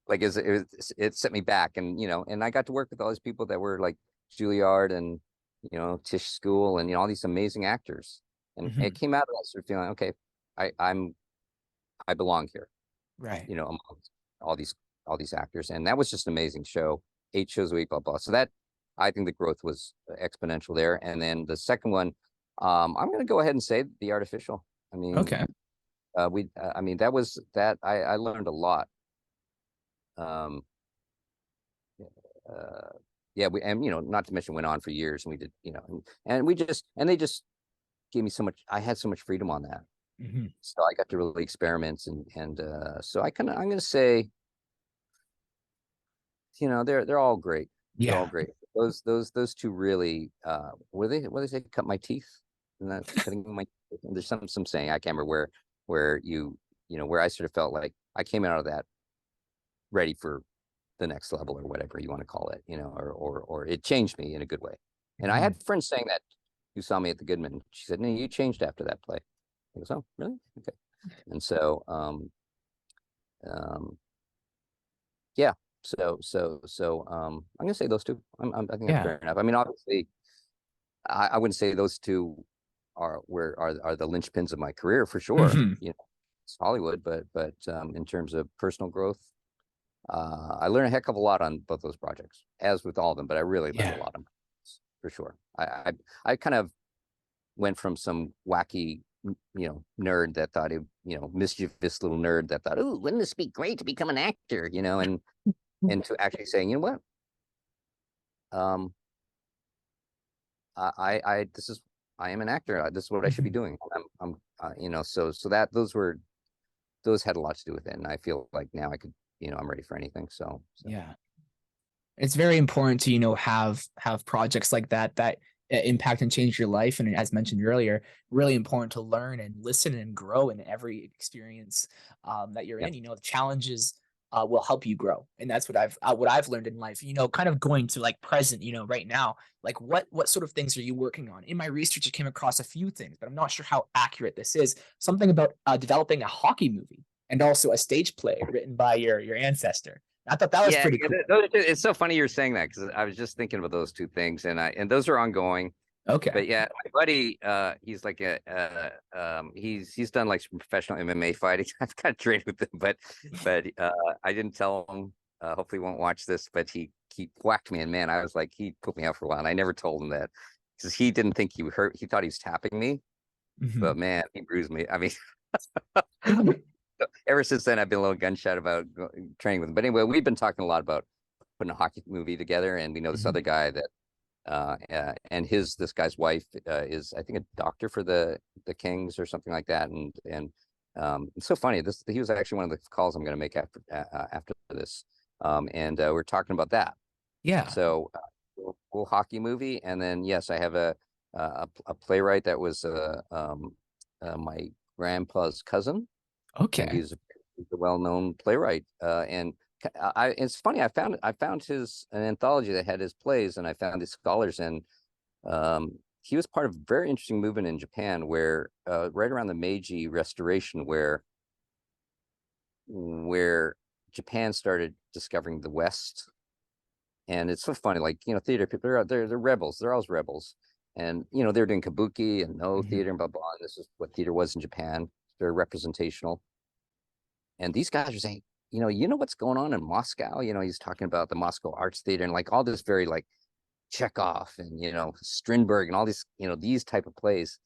like it set me back, and I got to work with all these people that were like Juilliard and Tisch School and all these amazing actors, and it Mhm. came out of that sort of feeling, okay, I, I'm I belong here, Right. among all these actors. And that was just an amazing show. 8 shows a week, blah, blah. So that, I think the growth was exponential there. And then the second one, I'm going to go ahead and say The Artificial. I mean, Okay. I mean, I learned a lot. Um, yeah, and not to mention went on for years, and we did, and they just gave me so much. I had so much freedom on that, so I got to really experiment, and so I'm gonna say, they're all great. They're all Yeah. great. Those two really, what do they say? Cut my teeth, and that cutting my. There's some saying, I can't remember where where I sort of felt like I came out of that ready for the next level, or whatever you want to call it, or it changed me in a good way. And I had friends saying that, who saw me at the Goodman. She said, "No, you changed after that play." I go, "Oh, really? Okay." And so, yeah. So, I'm gonna say those two. I think that's Yeah. fair enough. I mean, obviously, I wouldn't say those two are the linchpins of my career for sure. It's Hollywood, but in terms of personal growth, I learned a heck of a lot on both those projects, as with all of them. But I really learned a lot on for sure. I kind of went from some wacky, nerd that thought mischievous little nerd that thought, "Oh, wouldn't this be great to become an actor?" And to actually saying, "You know what? I am an actor. This is what I should be doing. So those had a lot to do with it. And I feel like now I could, I'm ready for anything. So. Yeah. It's very important to, have projects like that impact and change your life. And as mentioned earlier, really important to learn and listen and grow in every experience that you're in. The challenges will help you grow, and that's what I've learned in life. Kind of going to like present, right now, like what sort of things are you working on? In my research, I came across a few things, but I'm not sure how accurate this is. Something about developing a hockey movie and also a stage play written by your ancestor. I thought that was pretty cool. It's so funny you're saying that, because I was just thinking about those two things, and those are ongoing. Okay. But yeah, my buddy, he's like he's done like some professional MMA fighting. I've got to train with him, but I didn't tell him. Hopefully, he won't watch this. But he whacked me, and man, I was like, he put me out for a while, and I never told him that, because he didn't think he hurt. He thought he was tapping me, but man, he bruised me. I mean. Ever since then, I've been a little gunshot about training with him. But anyway, we've been talking a lot about putting a hockey movie together, and we know this other guy that, and this guy's wife is, I think, a doctor for the Kings or something like that. And it's so funny. He was actually one of the calls I'm going to make after this, and we're talking about that. Yeah. So, cool hockey movie, and then yes, I have a playwright that was my grandpa's cousin. Okay. And he's a well-known playwright, and it's funny. I found an anthology that had his plays, and I found his scholars, and he was part of a very interesting movement in Japan, where right around the Meiji Restoration, where Japan started discovering the West. And it's so funny, like, theater people, they're rebels. They're always rebels, and they're doing kabuki and theater and blah blah. And this is what theater was in Japan. Very representational. And these guys are saying, what's going on in Moscow? He's talking about the Moscow Arts Theater and like all this very like Chekhov and Strindberg and all these these type of plays.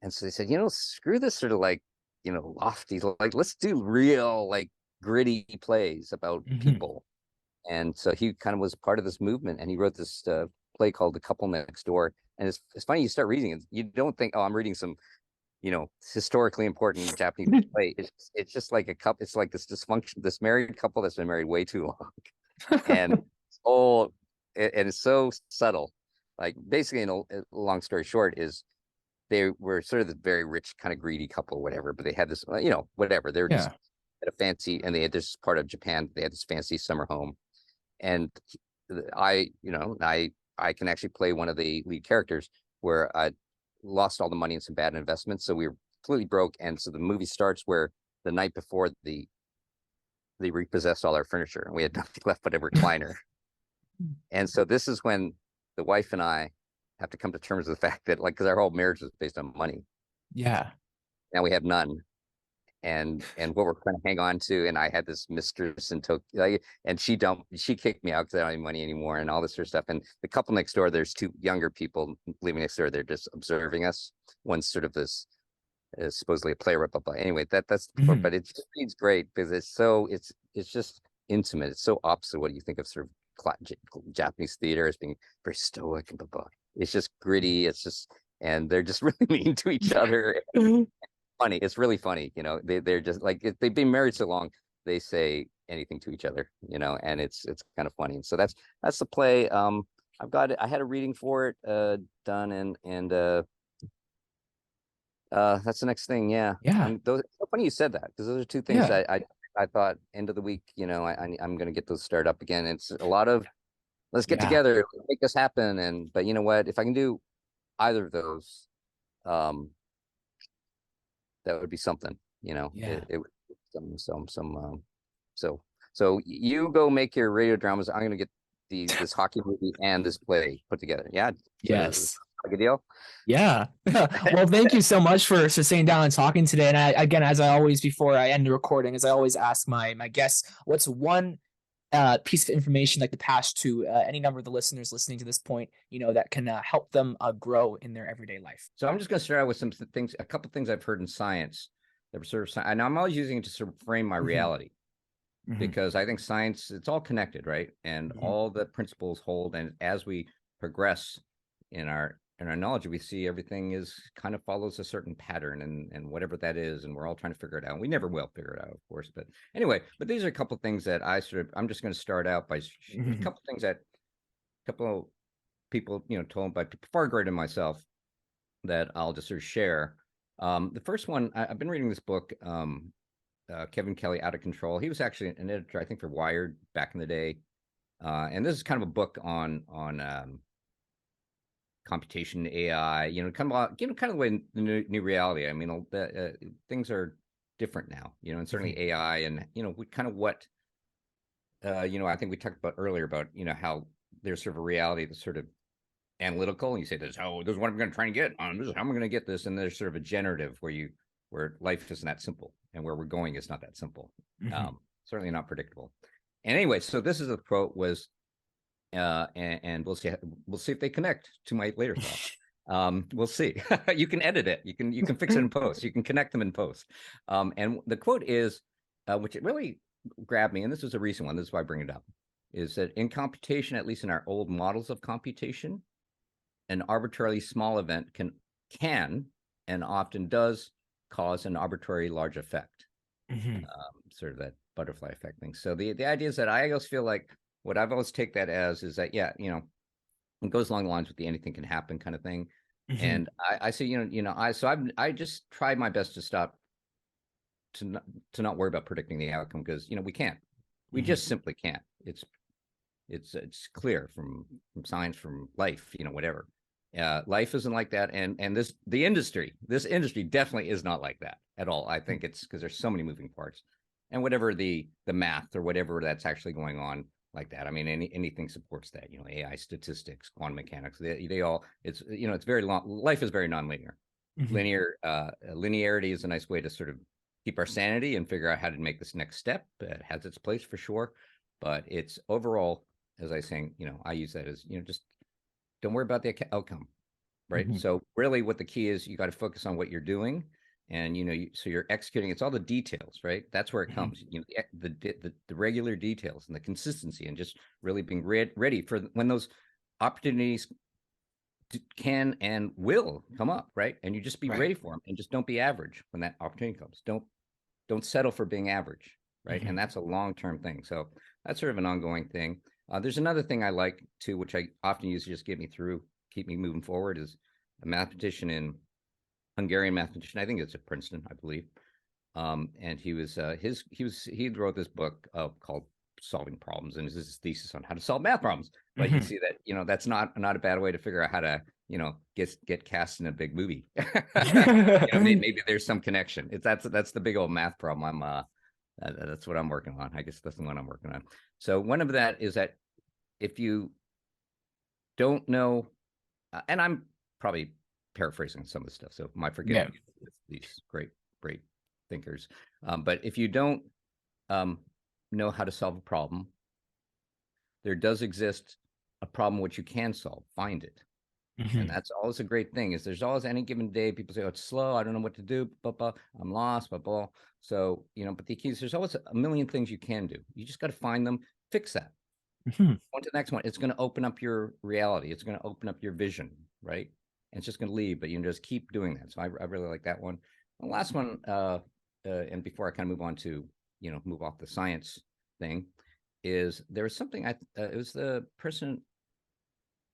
And so they said, screw this sort of like lofty, like let's do real like gritty plays about people. And so he kind of was part of this movement, and he wrote this play called The Couple Next Door. And it's funny, you start reading it, you don't think, oh, I'm reading some historically important Japanese play. It's just like a couple. It's like this married couple that's been married way too long, and it's so subtle. Like basically, in a long story short, is they were sort of the very rich, kind of greedy couple, whatever. But they had this, whatever. They were just at a fancy, and they had this part of Japan. They had this fancy summer home, and I can actually play one of the lead characters, where I lost all the money in some bad investments, so we were completely broke. And so the movie starts where the night before they repossessed all our furniture, and we had nothing left but a recliner. And so this is when the wife and I have to come to terms with the fact that, like, because our whole marriage was based on money. Yeah. Now we have none. what we're trying to hang on to. And I had this mistress in Tokyo, and she kicked me out because I don't have any money anymore and all this sort of stuff. And the couple next door, there's two younger people living next door. They're just observing us. One's sort of this supposedly a playwright, blah, blah. Anyway, that's but it just reads great because it's just intimate. It's so opposite what you think of sort of Japanese theater as being very stoic and blah, blah. It's just gritty. It's just, and they're just really mean to each other. Funny. It's really funny. They're just like, they've been married so long, they say anything to each other, and it's kind of funny. And so that's the play. I've got it. I had a reading for it done, and that's the next thing. Yeah. Those, so funny you said that, because those are two things I thought end of the week, I'm going to get those started up again. It's a lot of, let's get together, make this happen. But you know what, if I can do either of those, that would be something, it would so you go make your radio dramas. I'm going to get this hockey movie and this play put together. Yeah. Yes. Like a deal. Yeah. Well, thank you so much for sitting down and talking today. And again, as I always, before I end the recording, as I always ask my guests, what's one piece of information like to pass to any number of the listeners listening to this point, that can help them grow in their everyday life? So I'm just going to start out with some things, a couple things I've heard in science that were sort of, and I'm always using it to sort of frame my reality, because I think science, it's all connected, right? And all the principles hold. And as we progress in our knowledge, we see everything is kind of follows a certain pattern, and whatever that is, and we're all trying to figure it out. We never will figure it out, of course, but anyway, but these are a couple of things that I'm just going to start out by a couple of things that a couple of people, told by people far greater than myself, that I'll just sort of share. The first one, I've been reading this book, Kevin Kelly, Out of Control. He was actually an editor, I think, for Wired back in the day. And this is kind of a book on computation, AI, kind of the way the new reality. I mean, things are different now, and certainly AI, and kind of what, I think we talked about earlier about how there's sort of a reality that's sort of analytical, and you say this is what I'm going to try and get on, this is how I'm going to get this, and there's sort of a generative where life isn't that simple, and where we're going is not that simple, certainly not predictable. And anyway, so this is a quote was. And we'll see if they connect to my later thought. We'll see. You can edit it. You can fix it in post. You can connect them in post. And the quote is, which it really grabbed me, and this was a recent one, this is why I bring it up, is that in computation, at least in our old models of computation, an arbitrarily small event can and often does cause an arbitrary large effect. Sort of that butterfly effect thing. So the idea is that I always feel like, what I've always take that as is that, it goes along the lines with the anything can happen kind of thing. And I say, I just try my best to stop to not worry about predicting the outcome, because, we can't, we just simply can't. It's clear from science, from life, whatever. Life isn't like that. And this industry definitely is not like that at all. I think it's because there's so many moving parts, and whatever the math or whatever that's actually going on, like that. I mean, anything supports that, AI, statistics, quantum mechanics, they all, it's, it's very long. Life is very nonlinear. Linearity is a nice way to sort of keep our sanity and figure out how to make this next step. It has its place for sure, but it's overall, as I was saying, I use that as, just don't worry about the outcome, right? So really what the key is, you got to focus on what you're doing. And so you're executing. It's all the details, right? That's where it comes. The regular details and the consistency, and just really being ready for when those opportunities can and will come up, right? And you just be ready for them, and just don't be average when that opportunity comes. Don't settle for being average, right? And that's a long-term thing. So that's sort of an ongoing thing. There's another thing I like too, which I often use to just get me through, keep me moving forward, is a mathematician Hungarian mathematician. I think it's at Princeton, I believe. And he wrote this book called Solving Problems, and his thesis on how to solve math problems. But you see that, that's not a bad way to figure out how to, get cast in a big movie. Maybe there's some connection. That's the big old math problem. That's what I'm working on. I guess that's the one I'm working on. So one of that is that if you don't know, and I'm probably paraphrasing some of the stuff, so my forgetting these great thinkers. But if you don't know how to solve a problem, there does exist a problem which you can solve. Find it. And that's always a great thing. Is there's always any given day people say, "Oh, it's slow. I don't know what to do. Blah, blah, I'm lost." Blah, blah. So but the key is there's always a million things you can do. You just got to find them, fix that. On to the next one. It's going to open up your reality. It's going to open up your vision, right? And it's just going to leave, but you can just keep doing that. So I really like that one. The last one, and before I kind of move on to move off the science thing, is there was something it was the person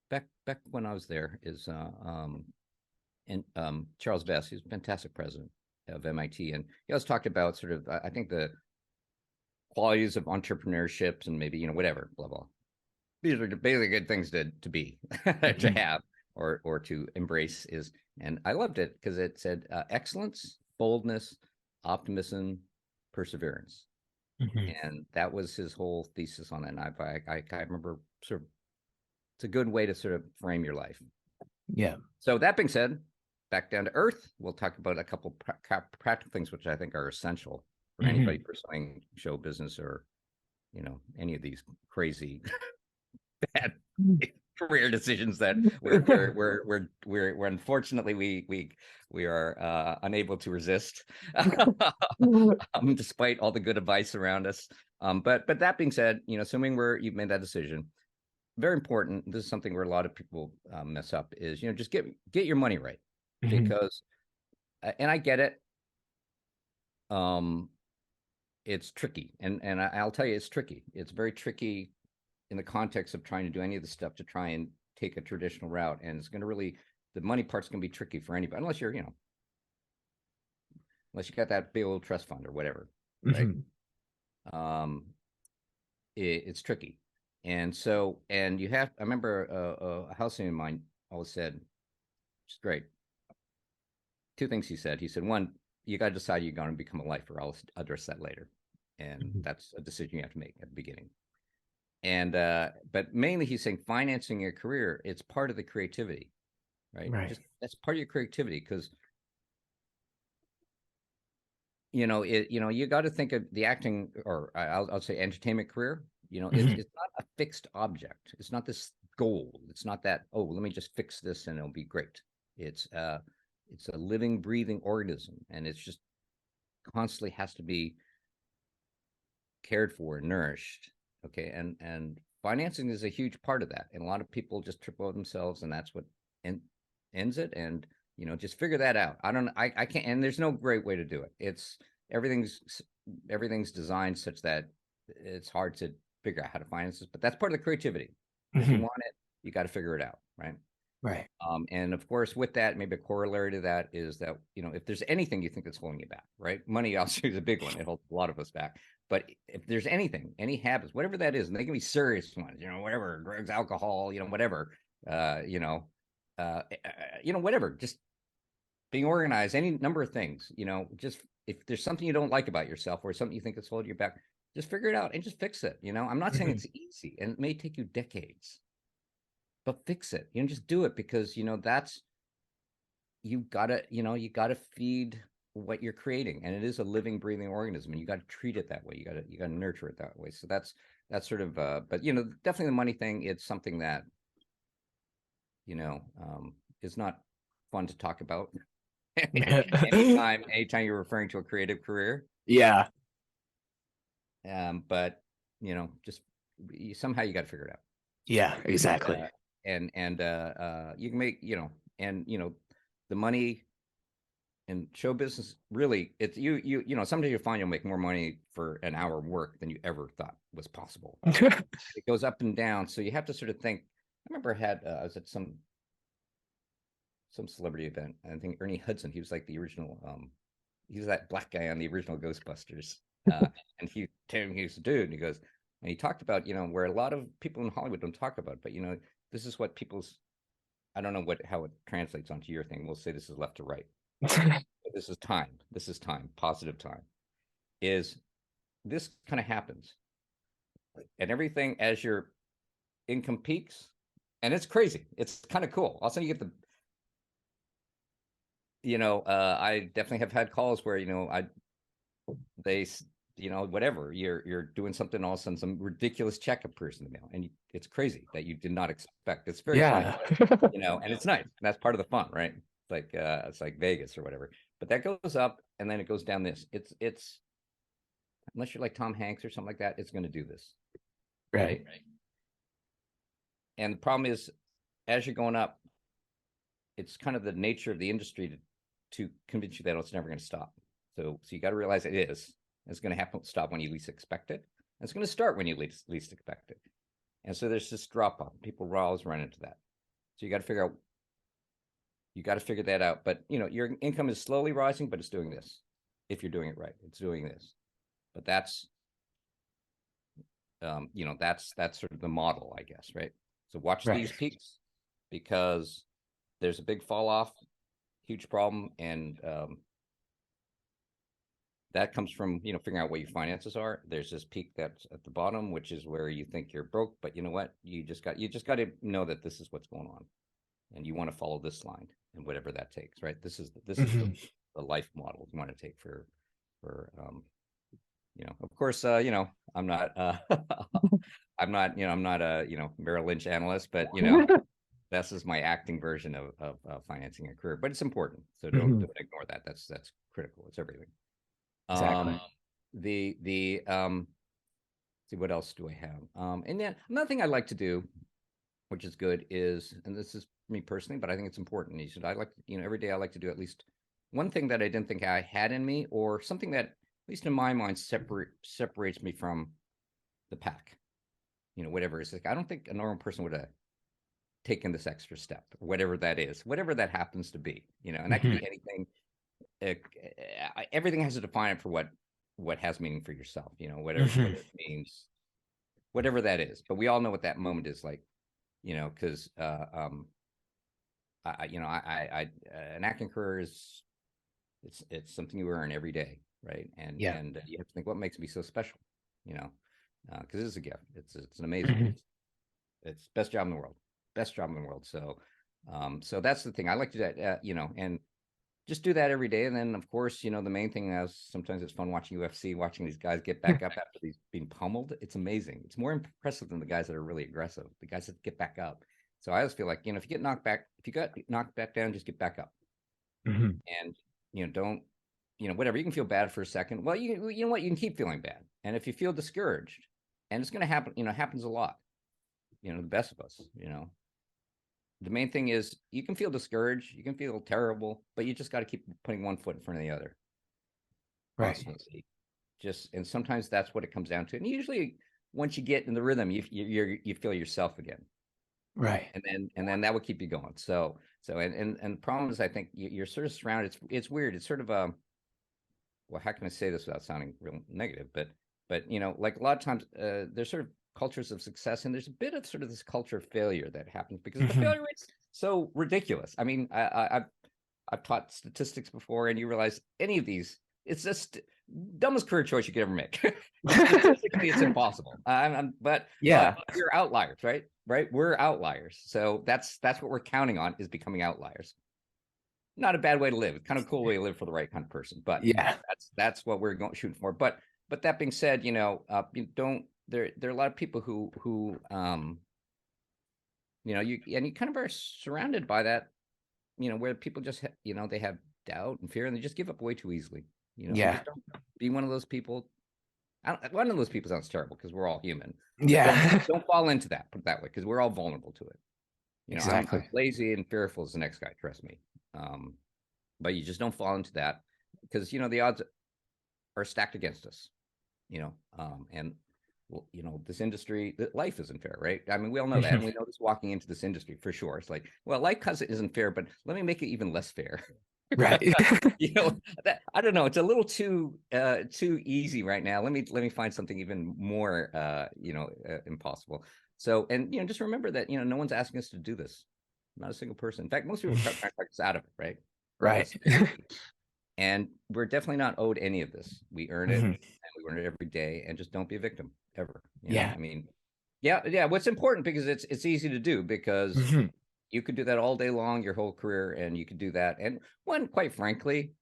back when I was there is Charles Vess. He's a fantastic president of MIT, and he always talked about sort of I think the qualities of entrepreneurship and maybe whatever blah blah. These are basically good things to be to have or to embrace is, and I loved it because it said excellence, boldness, optimism, perseverance. And that was his whole thesis on it. And I remember sort of, it's a good way to sort of frame your life. Yeah. So that being said, back down to earth, we'll talk about a couple practical things, which I think are essential for anybody pursuing show business or, any of these crazy bad career decisions that we're unfortunately we are unable to resist, despite all the good advice around us. But that being said, assuming you've made that decision, very important. This is something where a lot of people mess up. Is just get your money right, because, and I get it. It's tricky, and I'll tell you, it's tricky. It's very tricky in the context of trying to do any of the stuff to try and take a traditional route, and it's going to the money part's going to be tricky for anybody, unless you're unless you got that big old trust fund or whatever, right? It's tricky, and you have. I remember a housemate of mine always said, which is great. Two things he said. He said, one, you got to decide you're going to become a lifer. I'll address that later, and that's a decision you have to make at the beginning. And but mainly he's saying financing your career, it's part of the creativity, right? That's part of your creativity, because you got to think of the acting, or I'll say entertainment career. It's not a fixed object. It's not this goal. It's not that, oh, let me just fix this and it'll be great. It's a living, breathing organism, and it's just constantly has to be cared for and nourished. Okay, and financing is a huge part of that, and a lot of people just trip over themselves, and that's what ends it. And just figure that out. I can't, and there's no great way to do it. It's everything's designed such that it's hard to figure out how to finance this, but that's part of the creativity. If you want it, you got to figure it out, right? Right. And of course, with that, maybe a corollary to that is that, if there's anything you think that's holding you back, right? Money also is a big one. It holds a lot of us back. But if there's anything, any habits, whatever that is, and they can be serious ones, whatever, drugs, alcohol, whatever, whatever, just being organized, any number of things, just if there's something you don't like about yourself or something you think that's holding you back, just figure it out and just fix it. I'm not saying it's easy, and it may take you decades, but fix it. Just do it, because that's, you gotta feed what you're creating, and it is a living, breathing organism, and you got to treat it that way. You got to nurture it that way. So that's sort of but definitely the money thing, it's something that is not fun to talk about. anytime you're referring to a creative career. Yeah. But just somehow you got to figure it out. Yeah, exactly. And you can make the money in show business, really, it's someday you'll find you'll make more money for an hour of work than you ever thought was possible. It goes up and down, so you have to sort of think. I remember I was at some celebrity event, and I think Ernie Hudson, he was like the original he was that black guy on the original Ghostbusters. And he was a dude, and he goes, and he talked about where a lot of people in Hollywood don't talk about, but this is what people's, I don't know how it translates onto your thing. We'll say this is left to right. This is time, positive time. Is this kind of happens, and everything as your income peaks, and it's crazy. It's kind of cool. All of a sudden you get the, I definitely have had calls where I they, whatever, you're doing something, all of a sudden some ridiculous check appears in the mail, and it's crazy that you did not expect. It's very funny, and it's nice. That's part of the fun, right? It's like Vegas or whatever. But that goes up, and then it goes down this. It's unless you're like Tom Hanks or something like that, it's going to do this, Right. And the problem is, as you're going up, it's kind of the nature of the industry to convince you that it's never going to stop. So you got to realize it is. It's going to stop when you least expect it. And it's going to start when you least expect it. And so there's this drop off. People always run into that. So you got to figure that out. But your income is slowly rising, but it's doing this. If you're doing it right, it's doing this. But that's sort of the model, I guess, right? So watch these peaks, because there's a big fall off, huge problem, and that comes from figuring out what your finances are. There's this peak that's at the bottom, which is where you think you're broke, but you know what? You just got to know that this is what's going on, and you want to follow this line, and whatever that takes, right? This is the life model you want to take for of course, I'm not I'm not a Merrill Lynch analyst, but this is my acting version of financing a career, but it's important. So don't ignore that. That's critical. It's everything. Exactly. See, what else do I have? And then another thing I like to do, which is good, is, and this is me personally, but I think it's important. You should, I like, every day I like to do at least one thing that I didn't think I had in me, or something that, at least in my mind, separates me from the pack. Whatever. It's like, I don't think a normal person would have taken this extra step, or whatever that is, whatever that happens to be, and that could be anything. Everything has to define it for what has meaning for yourself, whatever what it means, whatever that is. But we all know what that moment is like, because an acting career is, it's something you earn every day, right? And you have to think, what makes me so special, because it is a gift. It's an amazing gift. It's best job in the world. So that's the thing I like to do, and just do that every day. And then, of course, the main thing is, sometimes it's fun watching UFC, watching these guys get back up after being pummeled. It's amazing. It's more impressive than the guys that are really aggressive, the guys that get back up. So I always feel like, if you got knocked back down, just get back up. And, don't, whatever, you can feel bad for a second. Well, you know what, you can keep feeling bad. And if you feel discouraged, and it's going to happen, happens a lot, the best of us, the main thing is, you can feel discouraged, you can feel terrible, but you just got to keep putting one foot in front of the other. Right. And sometimes that's what it comes down to. And usually, once you get in the rhythm, you feel yourself again. Right. And then that will keep you going. So and the problem is, I think you're sort of surrounded. It's weird. It's sort of well, how can I say this without sounding real negative? But like a lot of times, there's sort of cultures of success, and there's a bit of sort of this culture of failure that happens because the failure rate's so ridiculous. I mean, I've taught statistics before, and you realize any of these, it's just dumbest career choice you could ever make. Statistically, it's impossible. But we're outliers, right? We're outliers. So that's what we're counting on, is becoming outliers. Not a bad way to live. It's kind of a cool way to live for the right kind of person. But that's what we're shooting for. But that being said, there are a lot of people who you kind of are surrounded by that, where people just they have doubt and fear, and they just give up way too easily. Just don't be one of those people. One of those people sounds terrible, because we're all human. Don't fall into that. Put it that way, because we're all vulnerable to it. Exactly. I'm lazy and fearful is the next guy. Trust me. But you just don't fall into that, because the odds are stacked against us. And this industry, life isn't fair, right? I mean, we all know that, and we know this walking into this industry for sure. It's like, well, life isn't fair, but let me make it even less fair. Right. I don't know. It's a little too easy right now. Let me find something even more, impossible. So, and just remember that no one's asking us to do this. Not a single person. In fact, most people are trying to practice out of it, right? Right. And we're definitely not owed any of this. We earn it, and we earn it every day. And just don't be a victim ever. I mean, what's important, because it's easy to do, because you could do that all day long, your whole career, and you could do that. And quite frankly,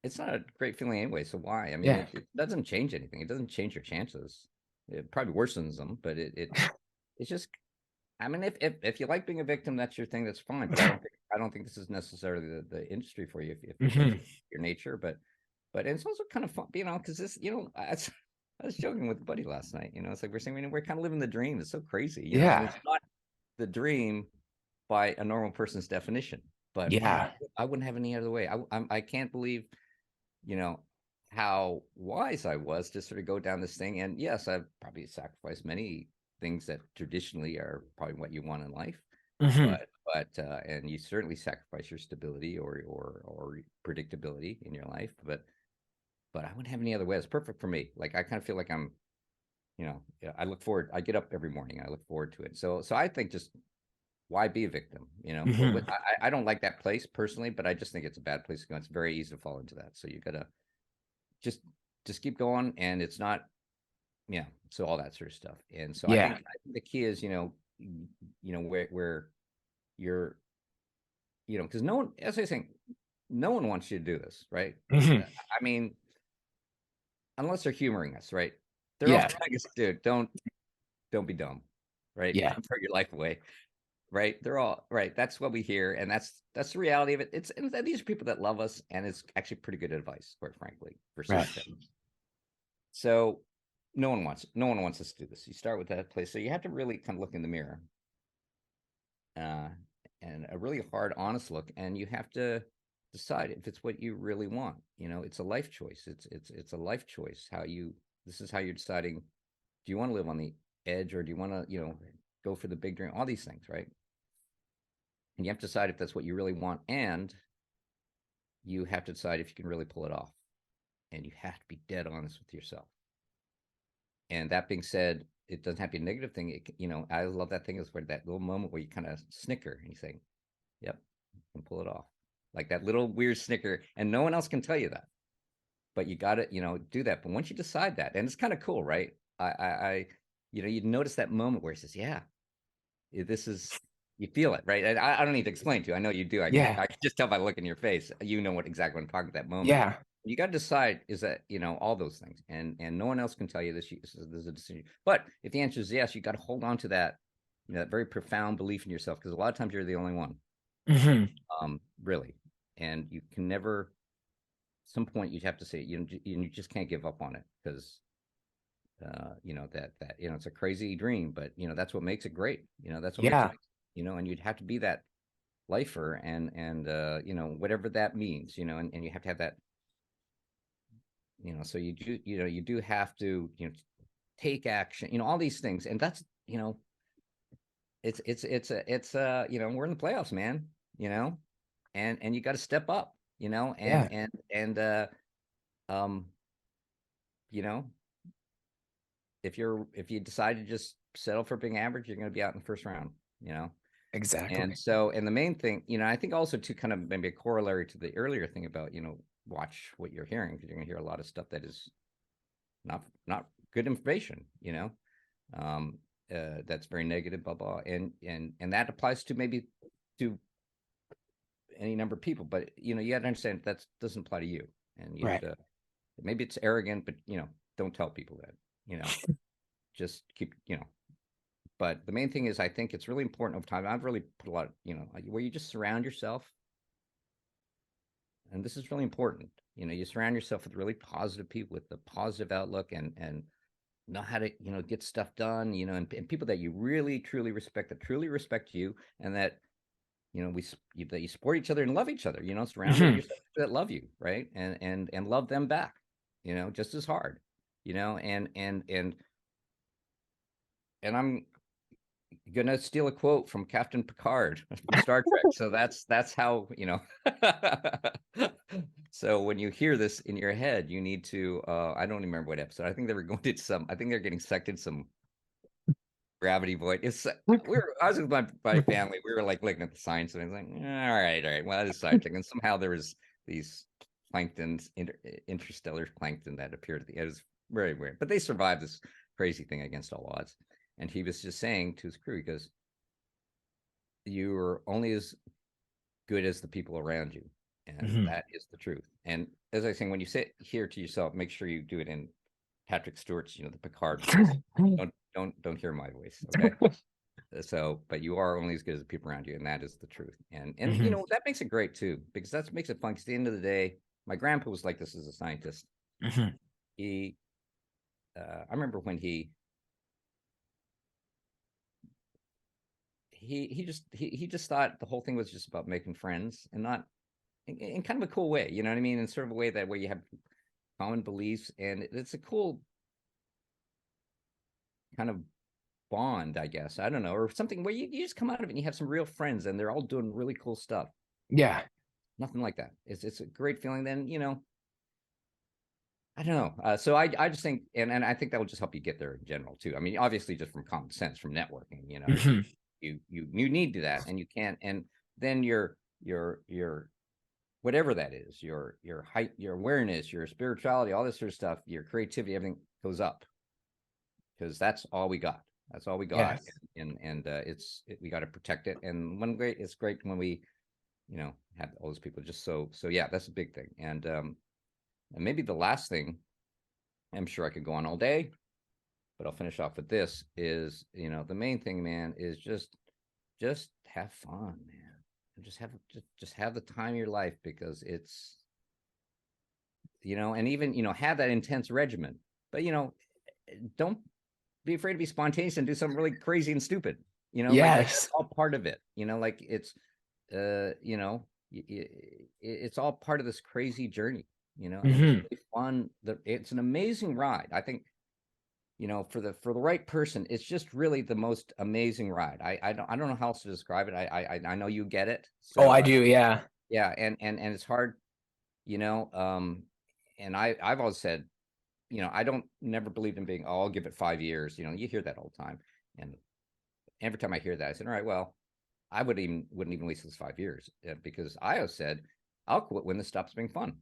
it's not a great feeling anyway. So why? I mean, Yeah. it doesn't change anything. It doesn't change your chances. It probably worsens them, but it's just. I mean, if you like being a victim, that's your thing. That's fine. But I don't think this is necessarily the industry for you if that's Hmm. your nature. But it's also kind of fun, because this, I was joking with a buddy last night. It's like we're saying, we're kind of living the dream. It's so crazy, and Yeah. it's not the dream by a normal person's definition. But man, Yeah. I wouldn't have any other way. I can't believe, you know, how wise I was to sort of go down this thing. And yes, I've probably sacrificed many things that traditionally are probably what you want in life. Hmm. But and you certainly sacrifice your stability or predictability in your life. But I wouldn't have any other way. It's perfect for me. Like I kind of feel like I'm, yeah, I look forward. I get up every morning. I look forward to it. So I think just why be a victim? Hmm. I don't like that place personally, but I just think it's a bad place to go. It's very easy to fall into that. So you gotta just just keep going, and it's not, yeah. So all that sort of stuff. And so Yeah. I think the key is, where you're, because no one, as I was saying, no one wants you to do this, right? Hmm. I mean, unless they're humoring us, right? They're all Yeah. trying to dude, don't be dumb, right? Yeah. Don't throw your life away, right? They're all right. That's what we hear, and that's the reality of it. And these are people that love us, and it's actually pretty good advice, quite frankly, for certain Right. things. So no one wants us to do this. You start with that place. So you have to really kind of look in the mirror, uh, and a really hard, honest look, and you have to decide if it's what you really want. It's a life choice. It's a life choice. This is how you're deciding. Do you want to live on the edge, or do you want to, go for the big dream? All these things, right? And you have to decide if that's what you really want, and you have to decide if you can really pull it off. And you have to be dead honest with yourself. And that being said, it doesn't have to be a negative thing. I love that thing is where that little moment where you kind of snicker and you say, "Yep, I can pull it off." Like that little weird snicker, and no one else can tell you that. But you got to, do that. But once you decide that, and it's kind of cool, right? You notice that moment where he says, "Yeah, this is." You feel it, right? And I don't need to explain to you. I know you do. Yeah. I can just tell by the look in your face. You know what exactly what I'm talking about that moment. Yeah. You got to decide, is that, all those things, and no one else can tell you this. There's a decision. But if the answer is yes, you got to hold on to that, that very profound belief in yourself, because a lot of times you're the only one, Hmm. really, and you can never. At some point, you'd have to say, you just can't give up on it, because that it's a crazy dream, but that's what makes it great. That's what makes it, Yeah. and you'd have to be that lifer, and whatever that means, and you have to have that, so you do have to, take action, all these things. And that's, we're in the playoffs, man, you know and you got to step up, Yeah. and um you know if you decide to just settle for being average, you're going to be out in the first round, you know Exactly. and the main thing, I think also to kind of maybe a corollary to the earlier thing about, watch what you're hearing, because you're going to hear a lot of stuff that is not good information, um that's very negative, blah blah, and that applies to maybe to any number of people, but you got to understand that doesn't apply to you, and you have Right. to, maybe it's arrogant, but don't tell people that, just keep, but the main thing is, I think it's really important over time. I've really put a lot, where you just surround yourself, and this is really important, you surround yourself with really positive people with a positive outlook, and know how to, get stuff done, and people that you really truly respect, that truly respect you, and that, that you support each other and love each other, surrounded Hmm. yourself that love you, right, and love them back, just as hard, and I'm gonna steal a quote from Captain Picard from Star Trek. So that's how, so when you hear this in your head, you need to, I don't remember what episode. I think they were going to I think they're getting sucked in some gravity void. I was with my family. We were like looking at the science, and I was like, all right. Well, that is scientific. And somehow there was these plankton, interstellar plankton that appeared at the end. It was very weird, but they survived this crazy thing against all odds. And he was just saying to his crew, he goes, "You are only as good as the people around you." and that is the truth. And as I was saying, when you say it here to yourself, make sure you do it in Patrick Stewart's, the Picard voice. Don't hear my voice, okay? So, but you are only as good as the people around you, and that is the truth. And that makes it great too, because that makes it fun. Because at the end of the day, my grandpa was like this as a scientist. He, I remember when he just thought the whole thing was just about making friends, and not in kind of a cool way, you know what I mean? In sort of a way that where you have common beliefs, and it's a cool kind of bond, I guess. I don't know, or something where you just come out of it and you have some real friends, and they're all doing really cool stuff. Yeah. Nothing like that. It's a great feeling. Then I don't know. So I just think, and I think that will just help you get there in general too. I mean, obviously, just from common sense, from networking, you need that, and you can't. And then your whatever that is, your height, your awareness, your spirituality, all this sort of stuff, your creativity, everything goes up, because that's all we got. That's all we got, and we got to protect it. And it's great when we, have all those people. Just so yeah, that's a big thing. And maybe the last thing, I'm sure I could go on all day, but I'll finish off with this, is, the main thing, man, is just have fun, man. And just have the time of your life, because it's, and even, have that intense regimen, but, don't be afraid to be spontaneous and do something really crazy and stupid, like it's all part of it, like it's, it's all part of this crazy journey, and it's really fun. It's an amazing ride. I think, for the right person, it's just really the most amazing ride. I don't know how else to describe it. I know you get it. So, I do. Yeah. Yeah. And it's hard, and I've always said, I don't never believed in being, I'll give it 5 years. You hear that all the time. And every time I hear that, I said, all right, well, I wouldn't even waste those 5 years, because I have said, I'll quit when this stops being fun.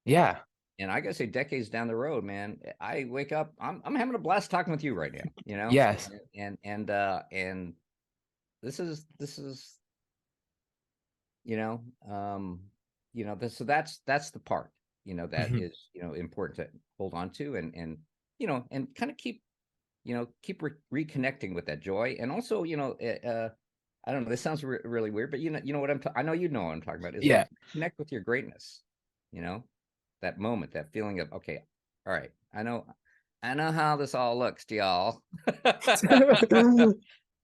Yeah. And I gotta say, decades down the road, man, I wake up, I'm having a blast talking with you right now, Yes. And this is, so that's the part, that is, important to hold on to, and kind of keep reconnecting with that joy. And also, I don't know, this sounds really weird, but what I know what I'm talking about, is like, connect with your greatness, that moment, that feeling of, okay, all right, I know how this all looks to y'all.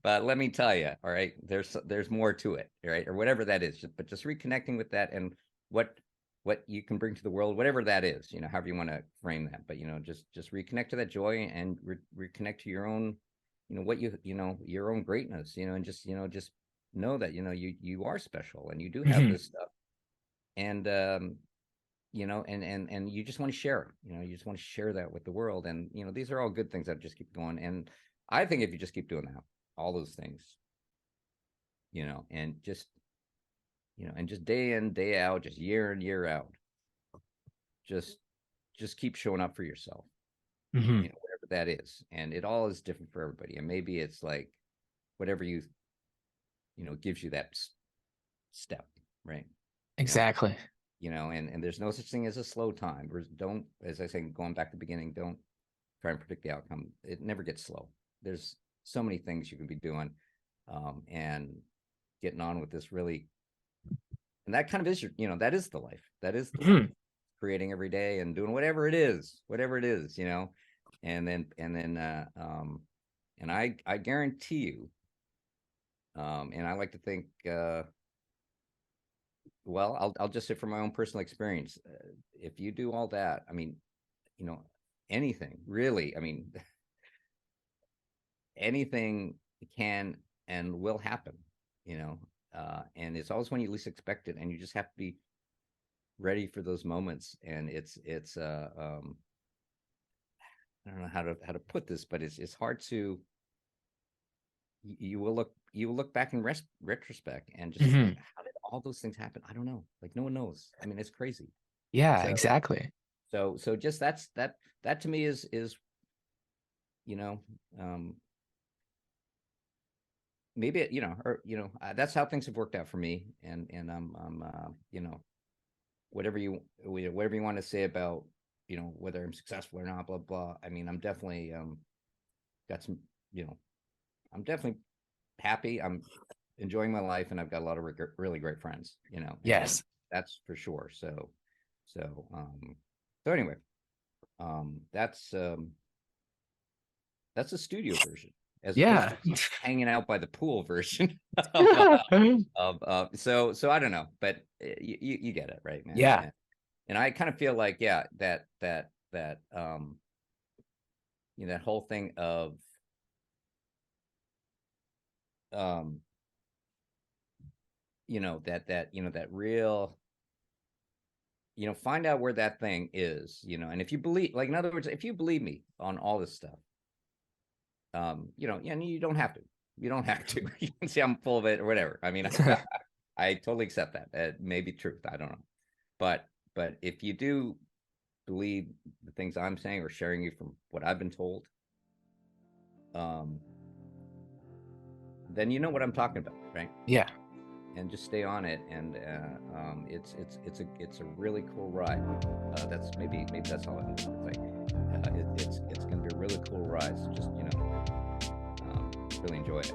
But let me tell you, all right, there's more to it, right? Or whatever that is. But just reconnecting with that, and what you can bring to the world, whatever that is, however you want to frame that. But just reconnect to that joy, and reconnect to your own, your own greatness, and just know that you are special, and you do have this stuff, and and you just want to share it. You just want to share that with the world, and these are all good things that just keep going. And I think if you just keep doing that, all those things, and just day in, day out, just year in, year out, just keep showing up for yourself, whatever that is. And it all is different for everybody. And maybe it's like whatever gives you that step, right? Exactly. And there's no such thing as a slow time. Don't, as I say, going back to the beginning, don't try and predict the outcome. It never gets slow. There's so many things you can be doing, and getting on with this, really. And that kind of is that is the life. That is the life. Creating every day and doing whatever it is, and then and I guarantee you, and I like to think, well, I'll just say from my own personal experience, if you do all that, I mean, anything really, I mean, anything can and will happen, and it's always when you least expect it, and you just have to be ready for those moments. And it's I don't know how to put this, but it's hard to, you will look back in retrospect, and just like, how did all those things happen? I don't know. Like, no one knows. I mean, it's crazy. Yeah, exactly. So just that to me is maybe it, or that's how things have worked out for me. And I'm whatever you want to say about, whether I'm successful or not, blah blah. I mean, I'm definitely got some, I'm definitely happy. I'm enjoying my life, and I've got a lot of really great friends. Yes. That's for sure. So anyway, that's a studio version, as Yeah. opposed to hanging out by the pool version. So I don't know, but you get it, right, man? Yeah. And I kind of feel like, yeah, that that whole thing of that real, find out where that thing is, and if you believe, like, in other words, if you believe me on all this stuff, and you don't have to. You don't have to. You can say I'm full of it or whatever. I mean, I totally accept that. It may be truth. I don't know. But if you do believe the things I'm saying or sharing you from what I've been told, then you know what I'm talking about, right? Yeah. And just stay on it, and it's a really cool ride. That's maybe that's all I mean. It's going to be a really cool ride. So just really enjoy it.